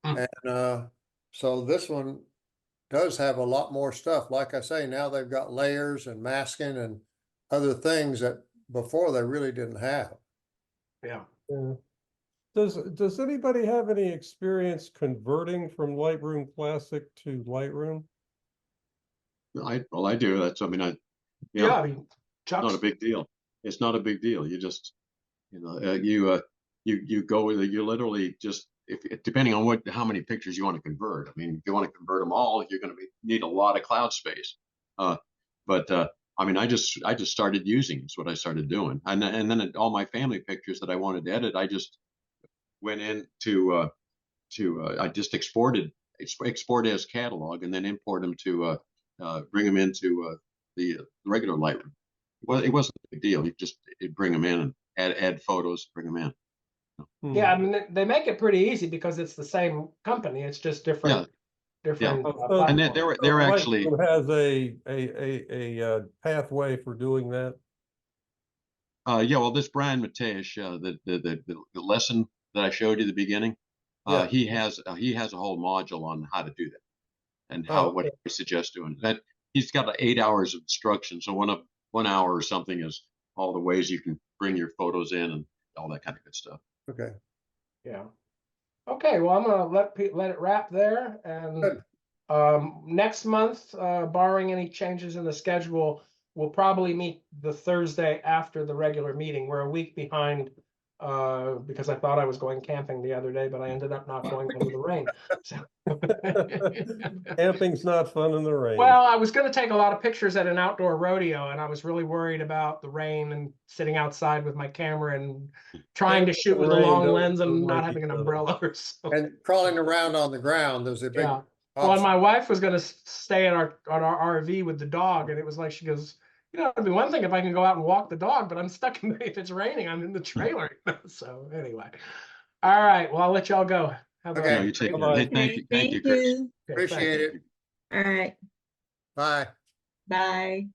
Speaker 1: Mm.
Speaker 4: And so this one does have a lot more stuff. Like I say, now they've got layers and masking and other things that before they really didn't have.
Speaker 1: Yeah.
Speaker 5: Yeah. Does anybody have any experience converting from Lightroom Classic to Lightroom?
Speaker 2: I do. That's, I mean,
Speaker 1: Yeah, I mean,
Speaker 2: it's not a big deal. It's not a big deal. You just, you go with it. You literally just, depending on how many pictures you want to convert. I mean, if you want to convert them all, you're going to need a lot of cloud space. I mean, I just started using it. It's what I started doing. And then all my family pictures that I wanted to edit, I just went into I just export as catalog and then import them to bring them into the regular Lightroom. Well, it wasn't a big deal. It'd bring them in and add photos, bring them in.
Speaker 1: Yeah, I mean, they make it pretty easy because it's the same company. It's just different, different.
Speaker 5: Oh, so-
Speaker 2: And
Speaker 1: platforms.
Speaker 2: they're actually
Speaker 5: Lightroom has a pathway for doing that.
Speaker 2: yeah. Well, this Brian Matesh, the lesson that I showed you at the beginning,
Speaker 5: Yeah.
Speaker 2: he has a whole module on how to do that and
Speaker 5: Oh,
Speaker 2: what he suggests doing that. He's got 8 hours of instruction. So 1 hour or something is all the ways you can bring your photos in and all that kind of good stuff.
Speaker 4: Okay.
Speaker 1: Yeah. Okay, well, I'm gonna let it wrap there, and
Speaker 4: Good.
Speaker 1: next month, barring any changes in the schedule, we'll probably meet the Thursday after the regular meeting. We're a week behind because I thought I was going camping the other day, but I ended up not going because of the rain. So.
Speaker 5: Camping's not fun in the rain.
Speaker 1: Well, I was going to take a lot of pictures at an outdoor rodeo, and I was really worried about the rain and sitting outside with my camera and trying to shoot with a long lens and not having an umbrella or so.
Speaker 4: And crawling around on the ground, there's a big.
Speaker 1: Yeah. Well, and my wife was going to stay in our RV with the dog, and it was like, she goes, it'd be one thing if I can go out and walk the dog, but I'm stuck in if it's raining, I'm in the trailer. So anyway, all right. Well, I'll let y'all go. Have
Speaker 4: Okay.
Speaker 2: No, you take
Speaker 5: Bye-bye.
Speaker 2: it. Hey, thank you, Chris.
Speaker 1: Okay,
Speaker 4: Appreciate it.
Speaker 9: All right.
Speaker 4: Bye.
Speaker 9: Bye.